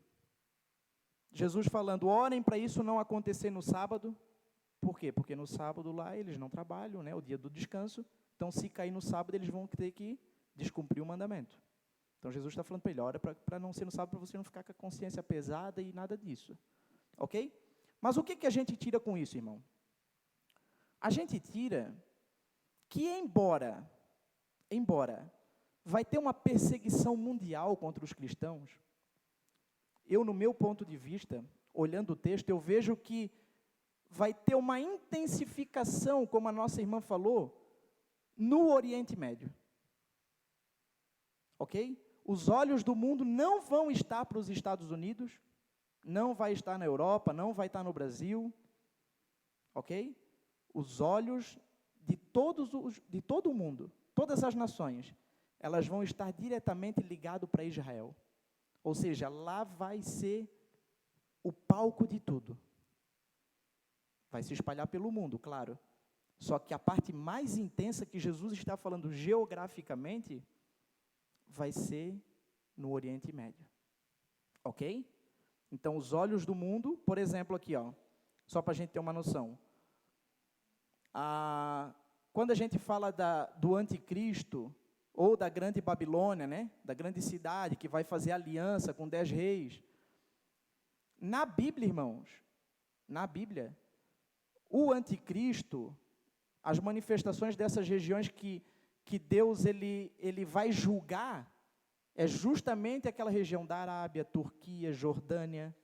Jesus falando, orem para isso não acontecer no sábado. Por quê? Porque no sábado lá eles não trabalham, né? O dia do descanso. Então, se cair no sábado, eles vão ter que descumprir o mandamento. Então, Jesus está falando para ele, ora para não ser no sábado, para você não ficar com a consciência pesada e nada disso. Ok? Mas o que a gente tira com isso, irmão? A gente tira que, embora vai ter uma perseguição mundial contra os cristãos, eu, no meu ponto de vista, olhando o texto, eu vejo que vai ter uma intensificação, como a nossa irmã falou, no Oriente Médio. Ok? Os olhos do mundo não vão estar para os Estados Unidos, não vai estar na Europa, não vai estar no Brasil. Ok? Os olhos de todo o mundo, todas as nações, elas vão estar diretamente ligadas para Israel. Ou seja, lá vai ser o palco de tudo. Vai se espalhar pelo mundo, claro. Só que a parte mais intensa que Jesus está falando geograficamente vai ser no Oriente Médio. Ok? Então, os olhos do mundo, por exemplo, aqui, ó, só para a gente ter uma noção. Quando a gente fala do anticristo, ou da grande Babilônia, né, da grande cidade, que vai fazer aliança com 10 reis, na Bíblia, irmãos, na Bíblia, o anticristo, as manifestações dessas regiões que Deus ele vai julgar, é justamente aquela região da Arábia, Turquia, Jordânia.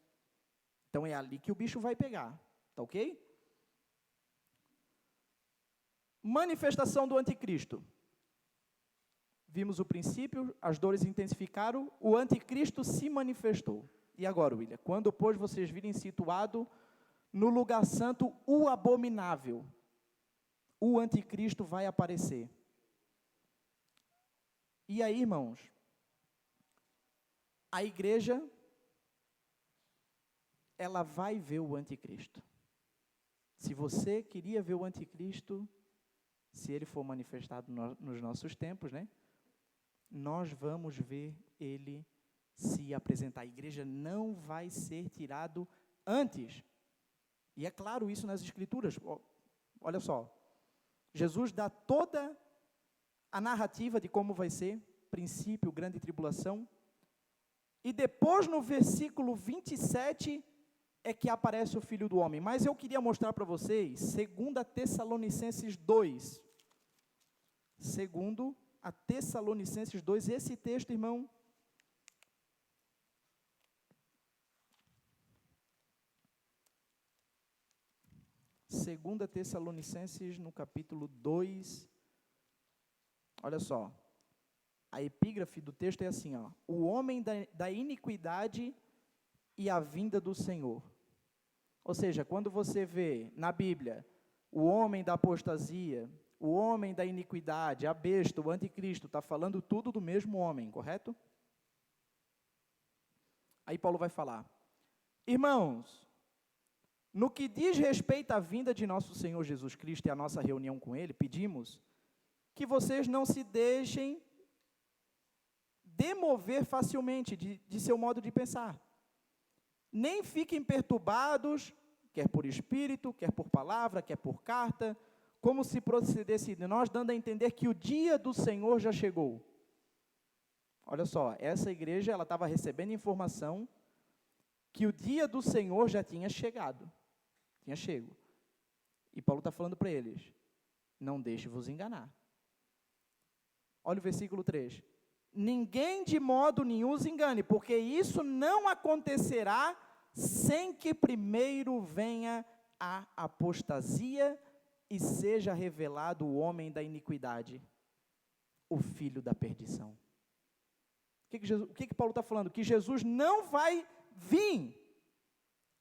Então, é ali que o bicho vai pegar, tá ok? Manifestação do anticristo. Vimos o princípio, as dores intensificaram, o anticristo se manifestou. E agora, William, quando, pois, vocês virem situado no lugar santo o abominável, o anticristo vai aparecer. E aí, irmãos, a igreja, ela vai ver o anticristo. Se você queria ver o anticristo, se ele for manifestado nos nossos tempos, né? Nós vamos ver ele se apresentar. A igreja não vai ser tirado antes. E é claro isso nas Escrituras. Olha só, Jesus dá toda a narrativa de como vai ser, princípio, grande tribulação, e depois no versículo 27 é que aparece o Filho do Homem. Mas eu queria mostrar para vocês, 2 Tessalonicenses 2, 2 Tessalonicenses 2, esse texto, irmão, Segunda Tessalonicenses, no capítulo 2, olha só, a epígrafe do texto é assim, ó, o homem da iniquidade e a vinda do Senhor. Ou seja, quando você vê na Bíblia o homem da apostasia, o homem da iniquidade, a besta, o anticristo, está falando tudo do mesmo homem, correto? Aí Paulo vai falar, irmãos, no que diz respeito à vinda de nosso Senhor Jesus Cristo e à nossa reunião com Ele, pedimos que vocês não se deixem demover facilmente de seu modo de pensar. Nem fiquem perturbados, quer por espírito, quer por palavra, quer por carta, como se procedesse de nós, dando a entender que o dia do Senhor já chegou. Olha só, essa igreja, ela estava recebendo informação que o dia do Senhor já tinha chegado, tinha chego. E Paulo está falando para eles, não deixe-vos enganar. Olha o versículo 3. Ninguém de modo nenhum os engane, porque isso não acontecerá sem que primeiro venha a apostasia e seja revelado o homem da iniquidade, o filho da perdição. O que Paulo está falando? Que Jesus não vai vir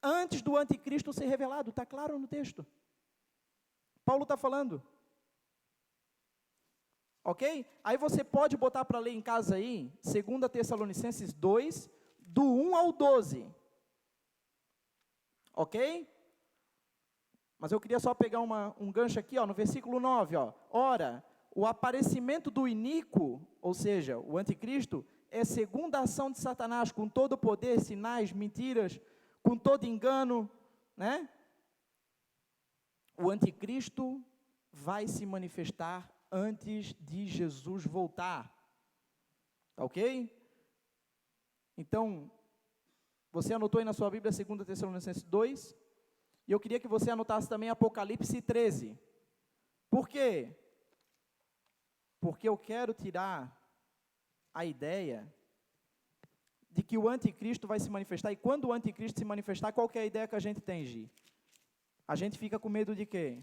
antes do anticristo ser revelado, está claro no texto. Paulo está falando. Ok? Aí você pode botar para ler em casa aí, 2 Tessalonicenses 2, do 1 ao 12. Ok? Mas eu queria só pegar um gancho aqui, ó, no versículo 9, ó. Ora, o aparecimento do iníquo, ou seja, o anticristo, é segunda ação de Satanás, com todo o poder, sinais, mentiras, com todo engano, né? O anticristo vai se manifestar antes de Jesus voltar. Tá ok? Então, você anotou aí na sua Bíblia 2 Tessalonicenses 2, e eu queria que você anotasse também Apocalipse 13. Por quê? Porque eu quero tirar a ideia de que o anticristo vai se manifestar, e quando o anticristo se manifestar, qual que é a ideia que a gente tem, Gi? A gente fica com medo de quê?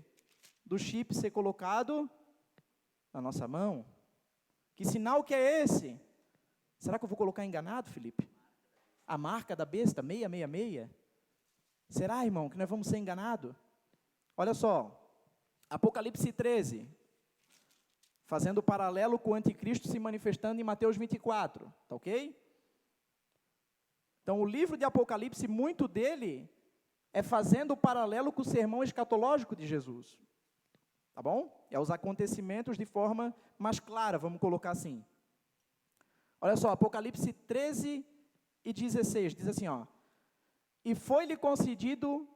Do chip ser colocado na nossa mão. Que sinal que é esse? Será que eu vou colocar enganado, Felipe? A marca da besta, 666? Será, irmão, que nós vamos ser enganados? Olha só, Apocalipse 13, fazendo paralelo com o anticristo se manifestando em Mateus 24, tá ok? Então, o livro de Apocalipse, muito dele é fazendo paralelo com o sermão escatológico de Jesus. Tá bom? É os acontecimentos de forma mais clara, vamos colocar assim. Olha só, Apocalipse 13 e 16, diz assim, ó. E foi-lhe concedido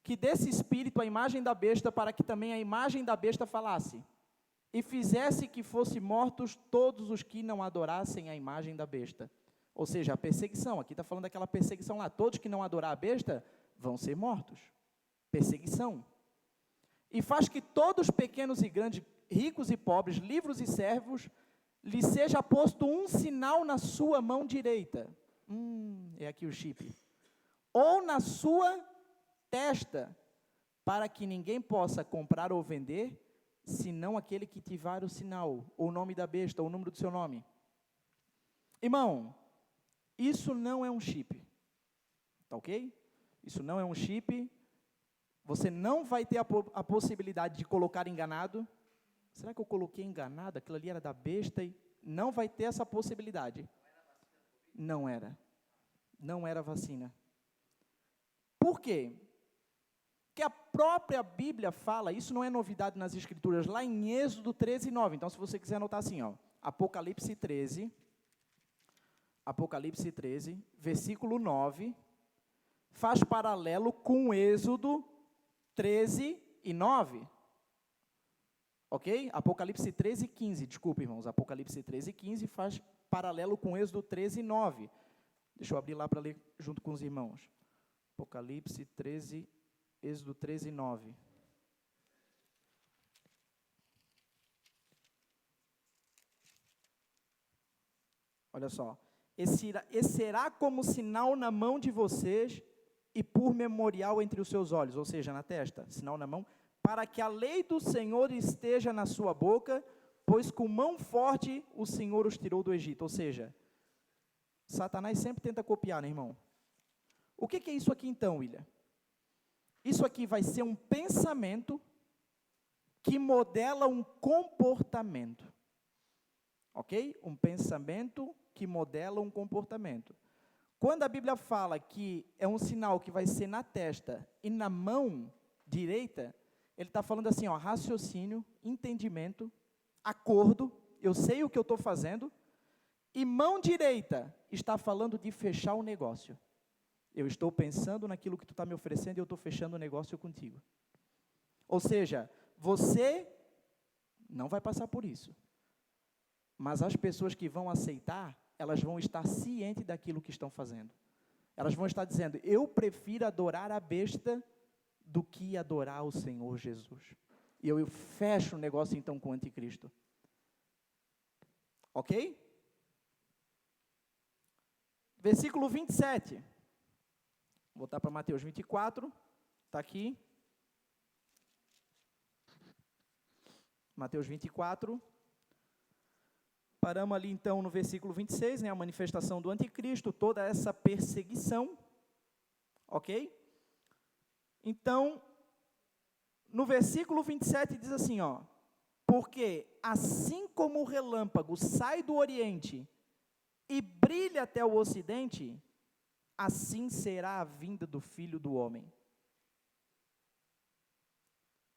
que desse espírito a imagem da besta, para que também a imagem da besta falasse, e fizesse que fossem mortos todos os que não adorassem a imagem da besta. Ou seja, a perseguição, aqui está falando daquela perseguição lá, todos que não adorar a besta vão ser mortos. Perseguição. E faz que todos, pequenos e grandes, ricos e pobres, livres e servos, lhe seja posto um sinal na sua mão direita. É aqui o chip. Ou na sua testa, para que ninguém possa comprar ou vender, senão aquele que tiver o sinal, ou o nome da besta, ou o número do seu nome. Irmão, isso não é um chip. Tá ok? Isso não é um chip. Você não vai ter a possibilidade de colocar enganado. Será que eu coloquei enganado? Aquilo ali era da besta e não vai ter essa possibilidade. Não era. Não era vacina. Por quê? Porque a própria Bíblia fala, isso não é novidade nas Escrituras, lá em Êxodo 13, 9. Então, se você quiser anotar assim, ó, Apocalipse 13, versículo 9, faz paralelo com Êxodo 13 e 9. Ok? Apocalipse 13 e 15, desculpa, irmãos. Apocalipse 13 e 15 faz paralelo com Êxodo 13 e 9. Deixa eu abrir lá para ler junto com os irmãos. Apocalipse 13, Êxodo 13 e 9. Olha só. E será como sinal na mão de vocês e por memorial entre os seus olhos, ou seja, na testa, sinal na mão, para que a lei do Senhor esteja na sua boca, pois com mão forte o Senhor os tirou do Egito. Ou seja, Satanás sempre tenta copiar, né, irmão? O que é isso aqui então, William? Isso aqui vai ser um pensamento que modela um comportamento. Ok? Um pensamento que modela um comportamento. Quando a Bíblia fala que é um sinal que vai ser na testa e na mão direita, ele está falando assim, ó, raciocínio, entendimento, acordo, eu sei o que eu estou fazendo, e mão direita está falando de fechar o negócio. Eu estou pensando naquilo que tu está me oferecendo e eu estou fechando o negócio contigo. Ou seja, Você não vai passar por isso. Mas as pessoas que vão aceitar, elas vão estar cientes daquilo que estão fazendo. Elas vão estar dizendo, eu prefiro adorar a besta do que adorar o Senhor Jesus. E eu fecho o negócio então com o anticristo. Ok? Versículo 27. Vou voltar para Mateus 24. Está aqui. Mateus 24. Paramos ali então no versículo 26, né, a manifestação do anticristo, toda essa perseguição. Ok? Então, no versículo 27 diz assim, ó, porque assim como o relâmpago sai do oriente e brilha até o ocidente, assim será a vinda do Filho do Homem.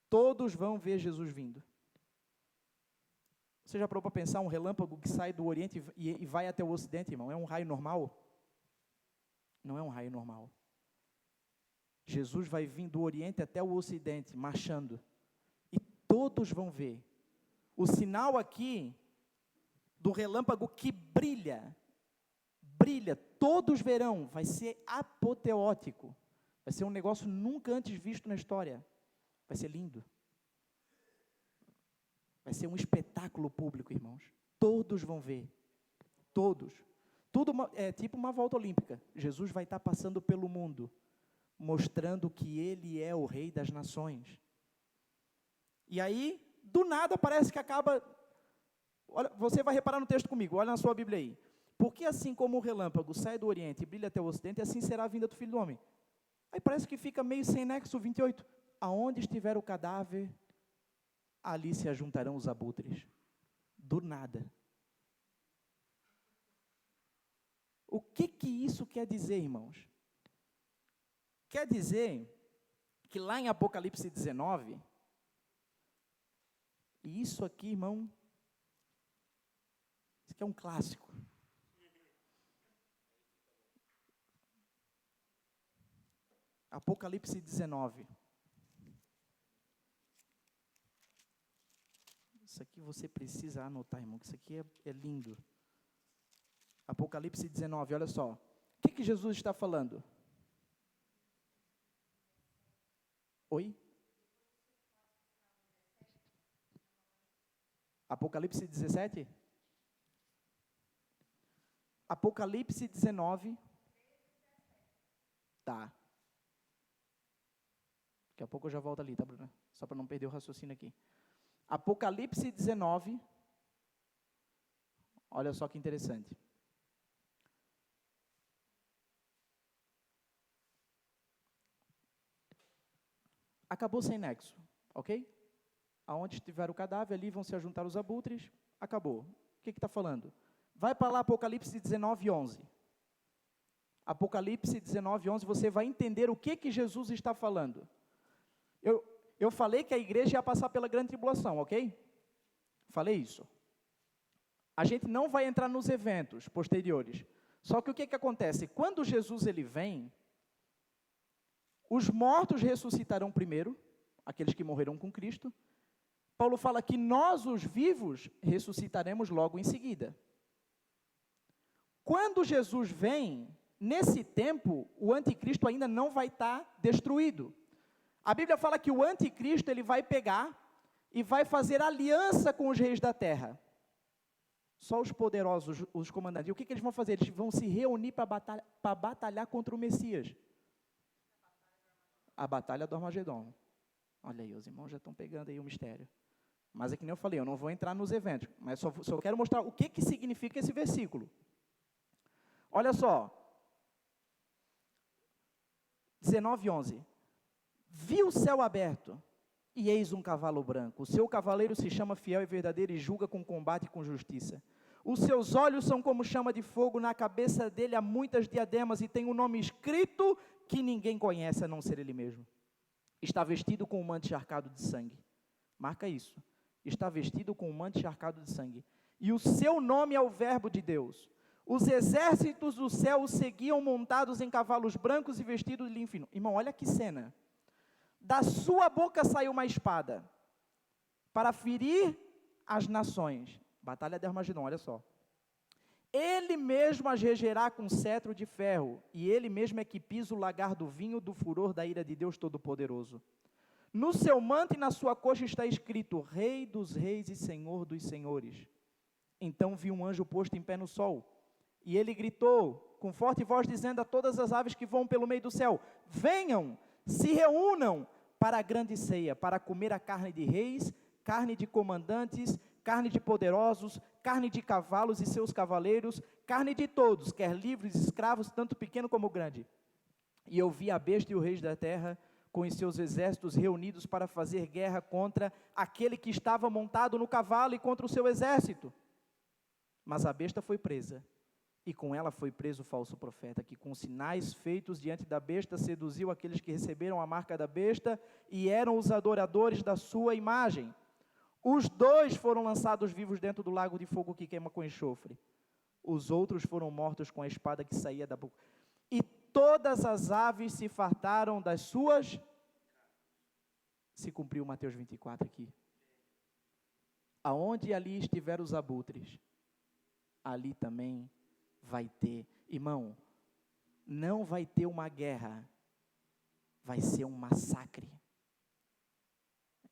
Todos vão ver Jesus vindo. Você já parou para pensar um relâmpago que sai do oriente e vai até o ocidente, irmão? É um raio normal? Não é um raio normal. Jesus vai vir do oriente até o ocidente, marchando. E todos vão ver. O sinal aqui, do relâmpago que brilha, todos verão, vai ser apoteótico. Vai ser um negócio nunca antes visto na história. Vai ser lindo. Vai ser um espetáculo público, irmãos. Todos vão ver. Todos. Tudo é tipo uma volta olímpica. Jesus vai estar passando pelo mundo, mostrando que Ele é o Rei das Nações. E aí, do nada, parece que acaba... Olha, você vai reparar no texto comigo, olha na sua Bíblia aí. Porque assim como o relâmpago sai do Oriente e brilha até o Ocidente, assim será a vinda do Filho do Homem. Aí parece que fica meio sem nexo, 28. Aonde estiver o cadáver, ali se ajuntarão os abutres. Do nada. O que isso quer dizer, irmãos? Quer dizer que lá em Apocalipse 19, e isso aqui, irmão, isso aqui é um clássico. Apocalipse 19. Isso aqui você precisa anotar, irmão, que isso aqui é lindo. Apocalipse 19, olha só. O que Jesus está falando? Oi? Apocalipse 17? Apocalipse 19. Tá. Daqui a pouco eu já volto ali, tá, Bruna? Só para não perder o raciocínio aqui. Apocalipse 19. Olha só que interessante. Acabou sem nexo, ok? Aonde estiver o cadáver, ali vão se ajuntar os abutres, acabou. O que está falando? Vai para lá, Apocalipse 19, 11. Apocalipse 19, 11, você vai entender o que Jesus está falando. Eu falei que a igreja ia passar pela grande tribulação, ok? Falei isso. A gente não vai entrar nos eventos posteriores. Só que o que acontece? Quando Jesus ele vem, os mortos ressuscitarão primeiro, aqueles que morreram com Cristo. Paulo fala que nós, os vivos, ressuscitaremos logo em seguida. Quando Jesus vem, nesse tempo, o anticristo ainda não vai estar destruído. A Bíblia fala que o anticristo ele vai pegar e vai fazer aliança com os reis da terra. Só os poderosos, os comandantes. E o que eles vão fazer? Eles vão se reunir para batalhar contra o Messias. A batalha do Armagedon. Olha aí, os irmãos já estão pegando aí o mistério. Mas é que nem eu falei, eu não vou entrar nos eventos, mas só quero mostrar o que significa esse versículo. Olha só. 19:11. Vi o céu aberto, e eis um cavalo branco. O seu cavaleiro se chama Fiel e Verdadeiro, e julga com combate e com justiça. Os seus olhos são como chama de fogo, na cabeça dele há muitas diademas, e tem um nome escrito que ninguém conhece, a não ser ele mesmo. Está vestido com um manto encharcado de sangue. Marca isso. Está vestido com um manto encharcado de sangue. E o seu nome é o Verbo de Deus. Os exércitos do céu o seguiam montados em cavalos brancos e vestidos de linho fino. Irmão, olha que cena. Da sua boca saiu uma espada, para ferir as nações. Batalha de Armagedon, olha só. Ele mesmo as regerá com cetro de ferro, e ele mesmo é que pisa o lagar do vinho do furor da ira de Deus Todo-Poderoso. No seu manto e na sua coxa está escrito, Rei dos reis e Senhor dos senhores. Então vi um anjo posto em pé no sol, e ele gritou com forte voz, dizendo a todas as aves que voam pelo meio do céu, venham, se reúnam para a grande ceia, para comer a carne de reis, carne de comandantes, carne de poderosos, carne de cavalos e seus cavaleiros, carne de todos, quer livres, escravos, tanto pequeno como grande. E eu vi a besta e os reis da terra, com os seus exércitos reunidos para fazer guerra contra aquele que estava montado no cavalo e contra o seu exército. Mas a besta foi presa, e com ela foi preso o falso profeta, que com sinais feitos diante da besta, seduziu aqueles que receberam a marca da besta, e eram os adoradores da sua imagem. Os dois foram lançados vivos dentro do lago de fogo que queima com enxofre. Os outros foram mortos com a espada que saía da boca. E todas as aves se fartaram das suas... Se cumpriu Mateus 24 aqui. Aonde ali estiver os abutres, ali também vai ter. Irmão, não vai ter uma guerra, vai ser um massacre.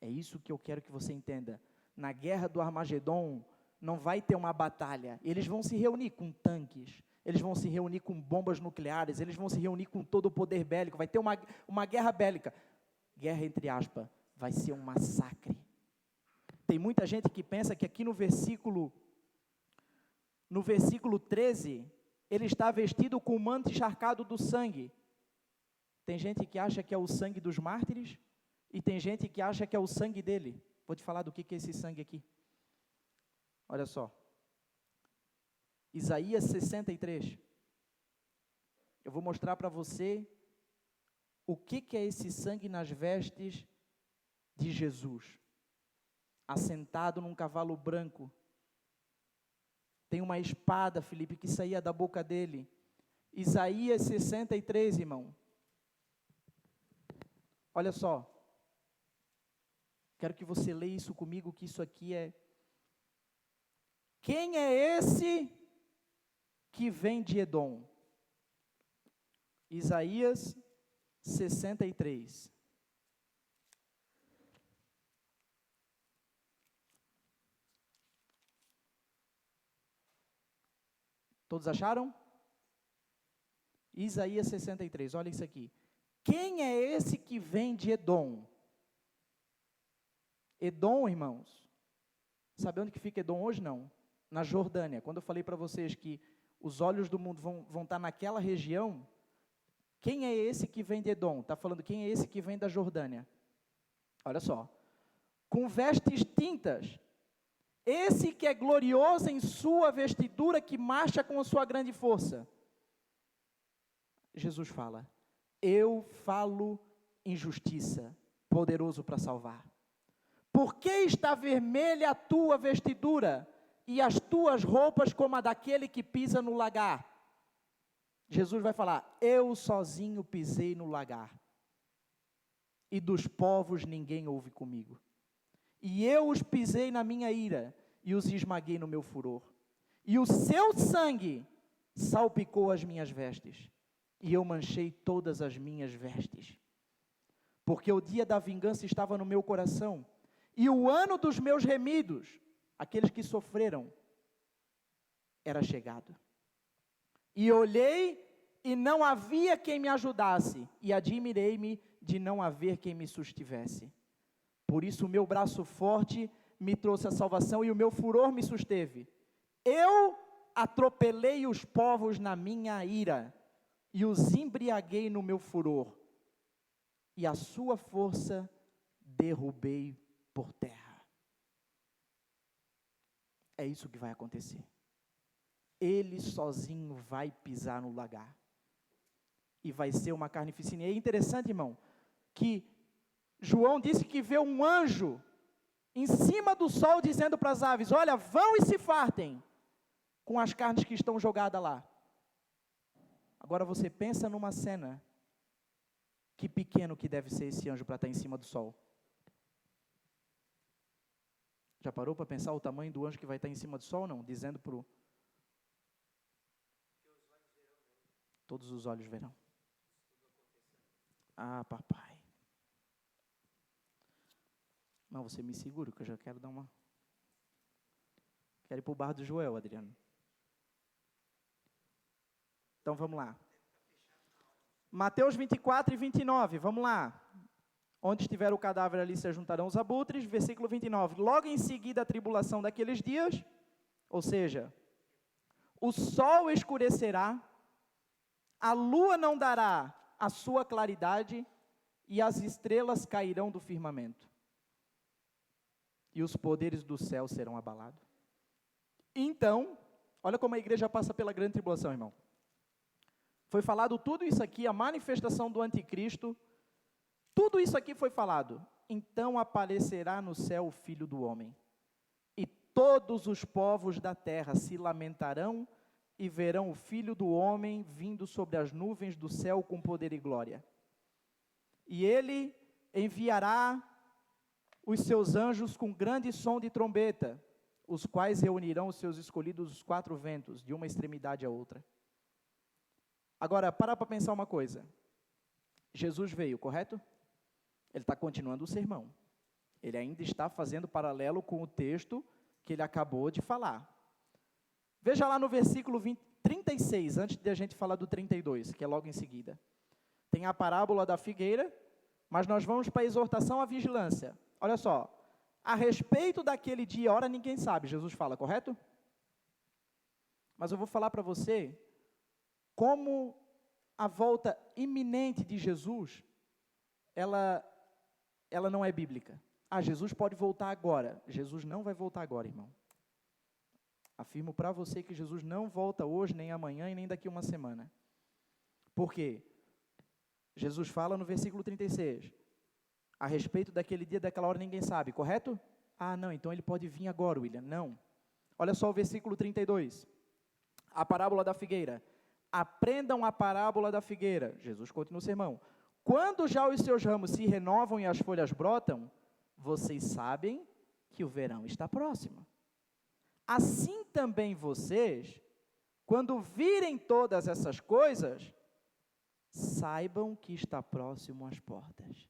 É isso que eu quero que você entenda. Na guerra do Armagedon, não vai ter uma batalha. Eles vão se reunir com tanques, eles vão se reunir com bombas nucleares, eles vão se reunir com todo o poder bélico. Vai ter uma guerra bélica. Guerra entre aspas, vai ser um massacre. Tem muita gente que pensa que aqui no versículo 13, ele está vestido com o manto encharcado do sangue. Tem gente que acha que é o sangue dos mártires, e tem gente que acha que é o sangue dele. Vou te falar do que é esse sangue aqui. Olha só. Isaías 63. Eu vou mostrar para você o que é esse sangue nas vestes de Jesus. Assentado num cavalo branco. Tem uma espada, Felipe, que saía da boca dele. Isaías 63, irmão. Olha só. Quero que você leia isso comigo, que isso aqui é... Quem é esse que vem de Edom? Isaías 63. Todos acharam? Isaías 63, olha isso aqui. Quem é esse que vem de Edom? Edom, irmãos, sabe onde que fica Edom hoje? Não, na Jordânia. Quando eu falei para vocês que os olhos do mundo vão estar naquela região, quem é esse que vem de Edom? Está falando quem é esse que vem da Jordânia? Olha só, com vestes tintas, esse que é glorioso em sua vestidura, que marcha com a sua grande força. Jesus fala, eu falo em justiça, poderoso para salvar. Por que está vermelha a tua vestidura e as tuas roupas como a daquele que pisa no lagar? Jesus vai falar, eu sozinho pisei no lagar, e dos povos ninguém houve comigo. E eu os pisei na minha ira, e os esmaguei no meu furor. E o seu sangue salpicou as minhas vestes, e eu manchei todas as minhas vestes. Porque o dia da vingança estava no meu coração, e o ano dos meus remidos, aqueles que sofreram, era chegado. E olhei, e não havia quem me ajudasse, e admirei-me de não haver quem me sustivesse. Por isso o meu braço forte me trouxe a salvação, e o meu furor me susteve. Eu atropelei os povos na minha ira, e os embriaguei no meu furor, e a sua força derrubei por terra. É isso que vai acontecer. Ele sozinho vai pisar no lagar, e vai ser uma carnificina. E é interessante, irmão, que João disse que vê um anjo em cima do sol dizendo para as aves, olha, vão e se fartem com as carnes que estão jogadas lá. Agora você pensa numa cena, que pequeno que deve ser esse anjo para estar em cima do sol. Já parou para pensar o tamanho do anjo que vai estar em cima do sol? Não, dizendo para o... Todos os olhos verão. Ah, papai. Não, você me segura, que eu já quero dar uma... Quero ir para o bar do Joel, Adriano. Então, vamos lá. Mateus 24 e 29, vamos lá. Onde estiver o cadáver, ali se juntarão os abutres. Versículo 29. Logo em seguida a tribulação daqueles dias, ou seja, o sol escurecerá, a lua não dará a sua claridade, e as estrelas cairão do firmamento. E os poderes do céu serão abalados. Então, olha como a igreja passa pela grande tribulação, irmão. Foi falado tudo isso aqui, a manifestação do anticristo, tudo isso aqui foi falado. Então aparecerá no céu o Filho do Homem, e todos os povos da terra se lamentarão e verão o Filho do Homem vindo sobre as nuvens do céu com poder e glória. E ele enviará os seus anjos com grande som de trombeta, os quais reunirão os seus escolhidos dos quatro ventos, de uma extremidade à outra. Agora, para pensar uma coisa. Jesus veio, correto? Ele está continuando o sermão. Ele ainda está fazendo paralelo com o texto que ele acabou de falar. Veja lá no versículo 36, antes de a gente falar do 32, que é logo em seguida. Tem a parábola da figueira, mas nós vamos para a exortação à vigilância. Olha só, a respeito daquele dia e hora ninguém sabe, Jesus fala, correto? Mas eu vou falar para você como a volta iminente de Jesus, ela não é bíblica. Ah, Jesus pode voltar agora. Jesus não vai voltar agora, irmão. Afirmo para você que Jesus não volta hoje, nem amanhã e nem daqui a uma semana. Por quê? Jesus fala no versículo 36, a respeito daquele dia, daquela hora ninguém sabe, correto? Ah, não, então ele pode vir agora, William. Não. Olha só o versículo 32, a parábola da figueira. Aprendam a parábola da figueira. Jesus continua o sermão. Quando já os seus ramos se renovam e as folhas brotam, vocês sabem que o verão está próximo. Assim também vocês, quando virem todas essas coisas, saibam que está próximo às portas.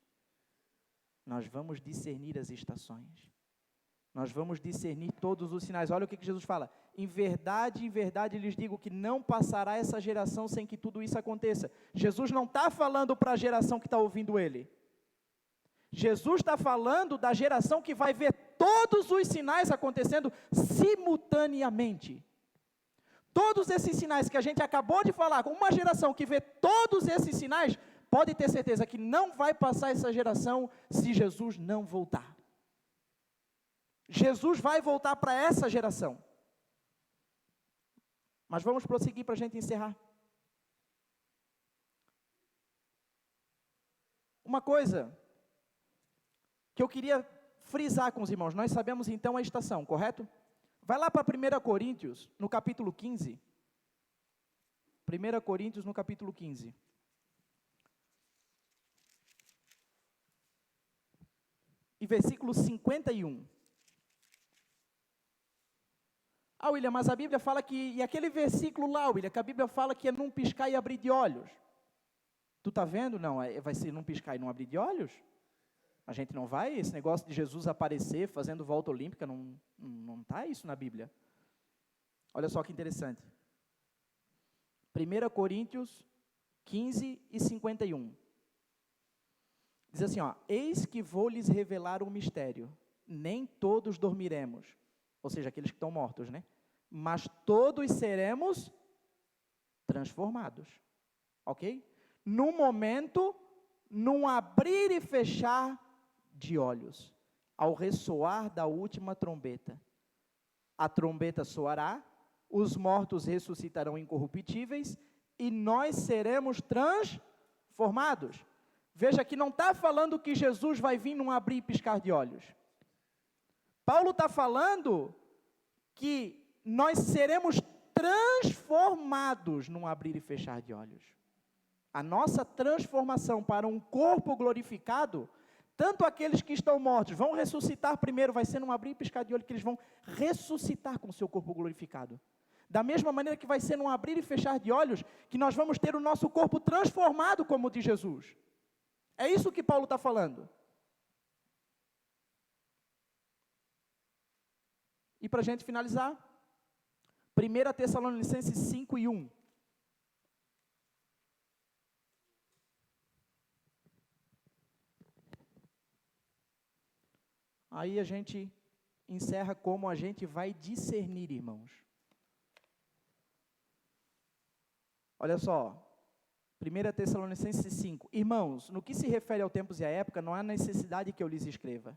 Nós vamos discernir as estações. Nós vamos discernir todos os sinais. Olha o que Jesus fala. Em verdade, lhes digo que não passará essa geração sem que tudo isso aconteça. Jesus não está falando para a geração que está ouvindo ele. Jesus está falando da geração que vai ver todos os sinais acontecendo simultaneamente. Todos esses sinais que a gente acabou de falar, uma geração que vê todos esses sinais, pode ter certeza que não vai passar essa geração se Jesus não voltar. Jesus vai voltar para essa geração. Mas vamos prosseguir para a gente encerrar. Uma coisa que eu queria frisar com os irmãos, nós sabemos então a estação, correto? Vai lá para 1 Coríntios, no capítulo 15. 1 Coríntios, no capítulo 15. E versículo 51. Ah, William, mas a Bíblia fala que, e aquele versículo lá, William, que a Bíblia fala que é num piscar e abrir de olhos. Tu está vendo? Não, vai ser num piscar e não abrir de olhos? A gente não vai, esse negócio de Jesus aparecer fazendo volta olímpica, não está isso na Bíblia. Olha só que interessante. 1 Coríntios 15 e 51. Diz assim, ó, eis que vou lhes revelar um mistério, nem todos dormiremos, ou seja, aqueles que estão mortos, né? Mas todos seremos transformados, ok? Num momento, num abrir e fechar de olhos, ao ressoar da última trombeta. A trombeta soará, os mortos ressuscitarão incorruptíveis, e nós seremos transformados. Veja que não está falando que Jesus vai vir num abrir e piscar de olhos. Paulo está falando que nós seremos transformados num abrir e fechar de olhos. A nossa transformação para um corpo glorificado Tanto aqueles que estão mortos vão ressuscitar primeiro, vai ser num abrir e piscar de olho que eles vão ressuscitar com o seu corpo glorificado. Da mesma maneira que vai ser num abrir e fechar de olhos, que nós vamos ter o nosso corpo transformado como o de Jesus. É isso que Paulo está falando. E para a gente finalizar, 1 Tessalonicenses 5:1. Aí a gente encerra como a gente vai discernir, irmãos. Olha só, 1 Tessalonicenses 5. Irmãos, no que se refere ao tempos e à época, não há necessidade que eu lhes escreva.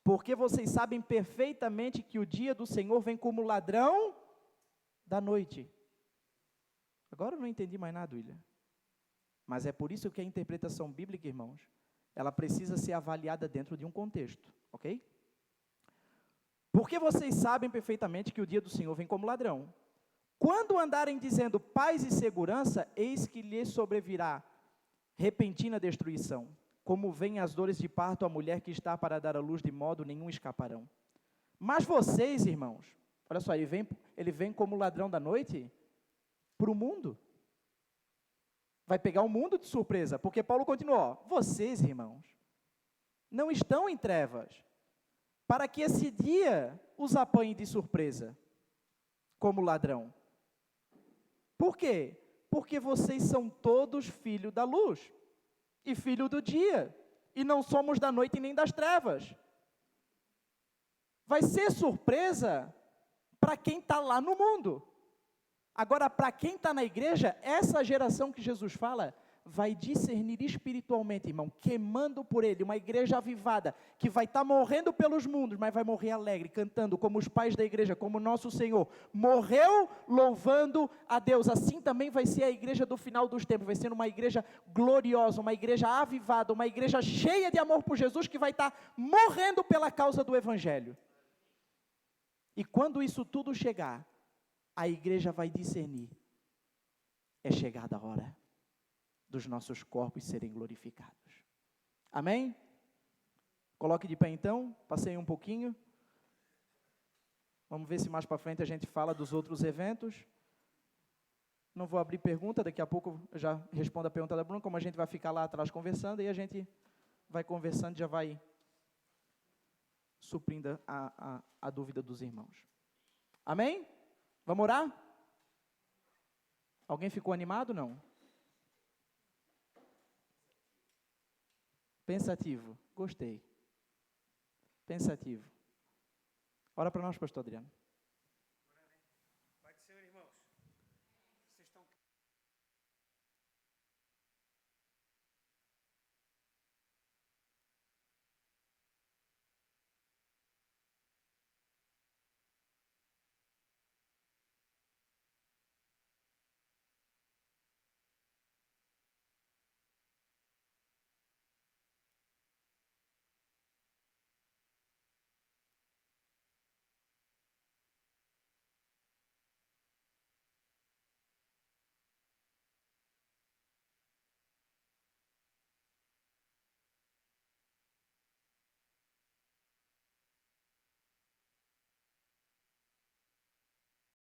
Porque vocês sabem perfeitamente que o dia do Senhor vem como ladrão da noite. Agora eu não entendi mais nada, William. Mas é por isso que a interpretação bíblica, irmãos, ela precisa ser avaliada dentro de um contexto, ok? Porque vocês sabem perfeitamente que o dia do Senhor vem como ladrão. Quando andarem dizendo paz e segurança, eis que lhes sobrevirá repentina destruição. Como vêm as dores de parto à mulher que está para dar à luz, de modo nenhum escaparão. Mas vocês, irmãos, olha só, ele vem como ladrão da noite para o mundo. Vai pegar o mundo de surpresa, porque Paulo continuou, vocês, irmãos, não estão em trevas, para que esse dia os apanhe de surpresa, como ladrão. Por quê? Porque vocês são todos filhos da luz, e filho do dia, e não somos da noite nem das trevas. Vai ser surpresa para quem está lá no mundo. Agora, para quem está na igreja, essa geração que Jesus fala, vai discernir espiritualmente, irmão, queimando por ele, uma igreja avivada, que vai estar morrendo pelos mundos, mas vai morrer alegre, cantando, como os pais da igreja, como nosso Senhor, morreu louvando a Deus. Assim também vai ser a igreja do final dos tempos, vai ser uma igreja gloriosa, uma igreja avivada, uma igreja cheia de amor por Jesus, que vai estar morrendo pela causa do Evangelho. E quando isso tudo chegar, a igreja vai discernir, é chegada a hora dos nossos corpos serem glorificados. Amém? Coloque de pé então, passei um pouquinho. Vamos ver se mais para frente a gente fala dos outros eventos. Não vou abrir pergunta, daqui a pouco eu já respondo a pergunta da Bruna, como a gente vai ficar lá atrás conversando, e a gente vai conversando, já vai suprindo a dúvida dos irmãos. Amém? Vamos orar? Alguém ficou animado? Não? Pensativo. Gostei. Pensativo. Ora para nós, pastor Adriano.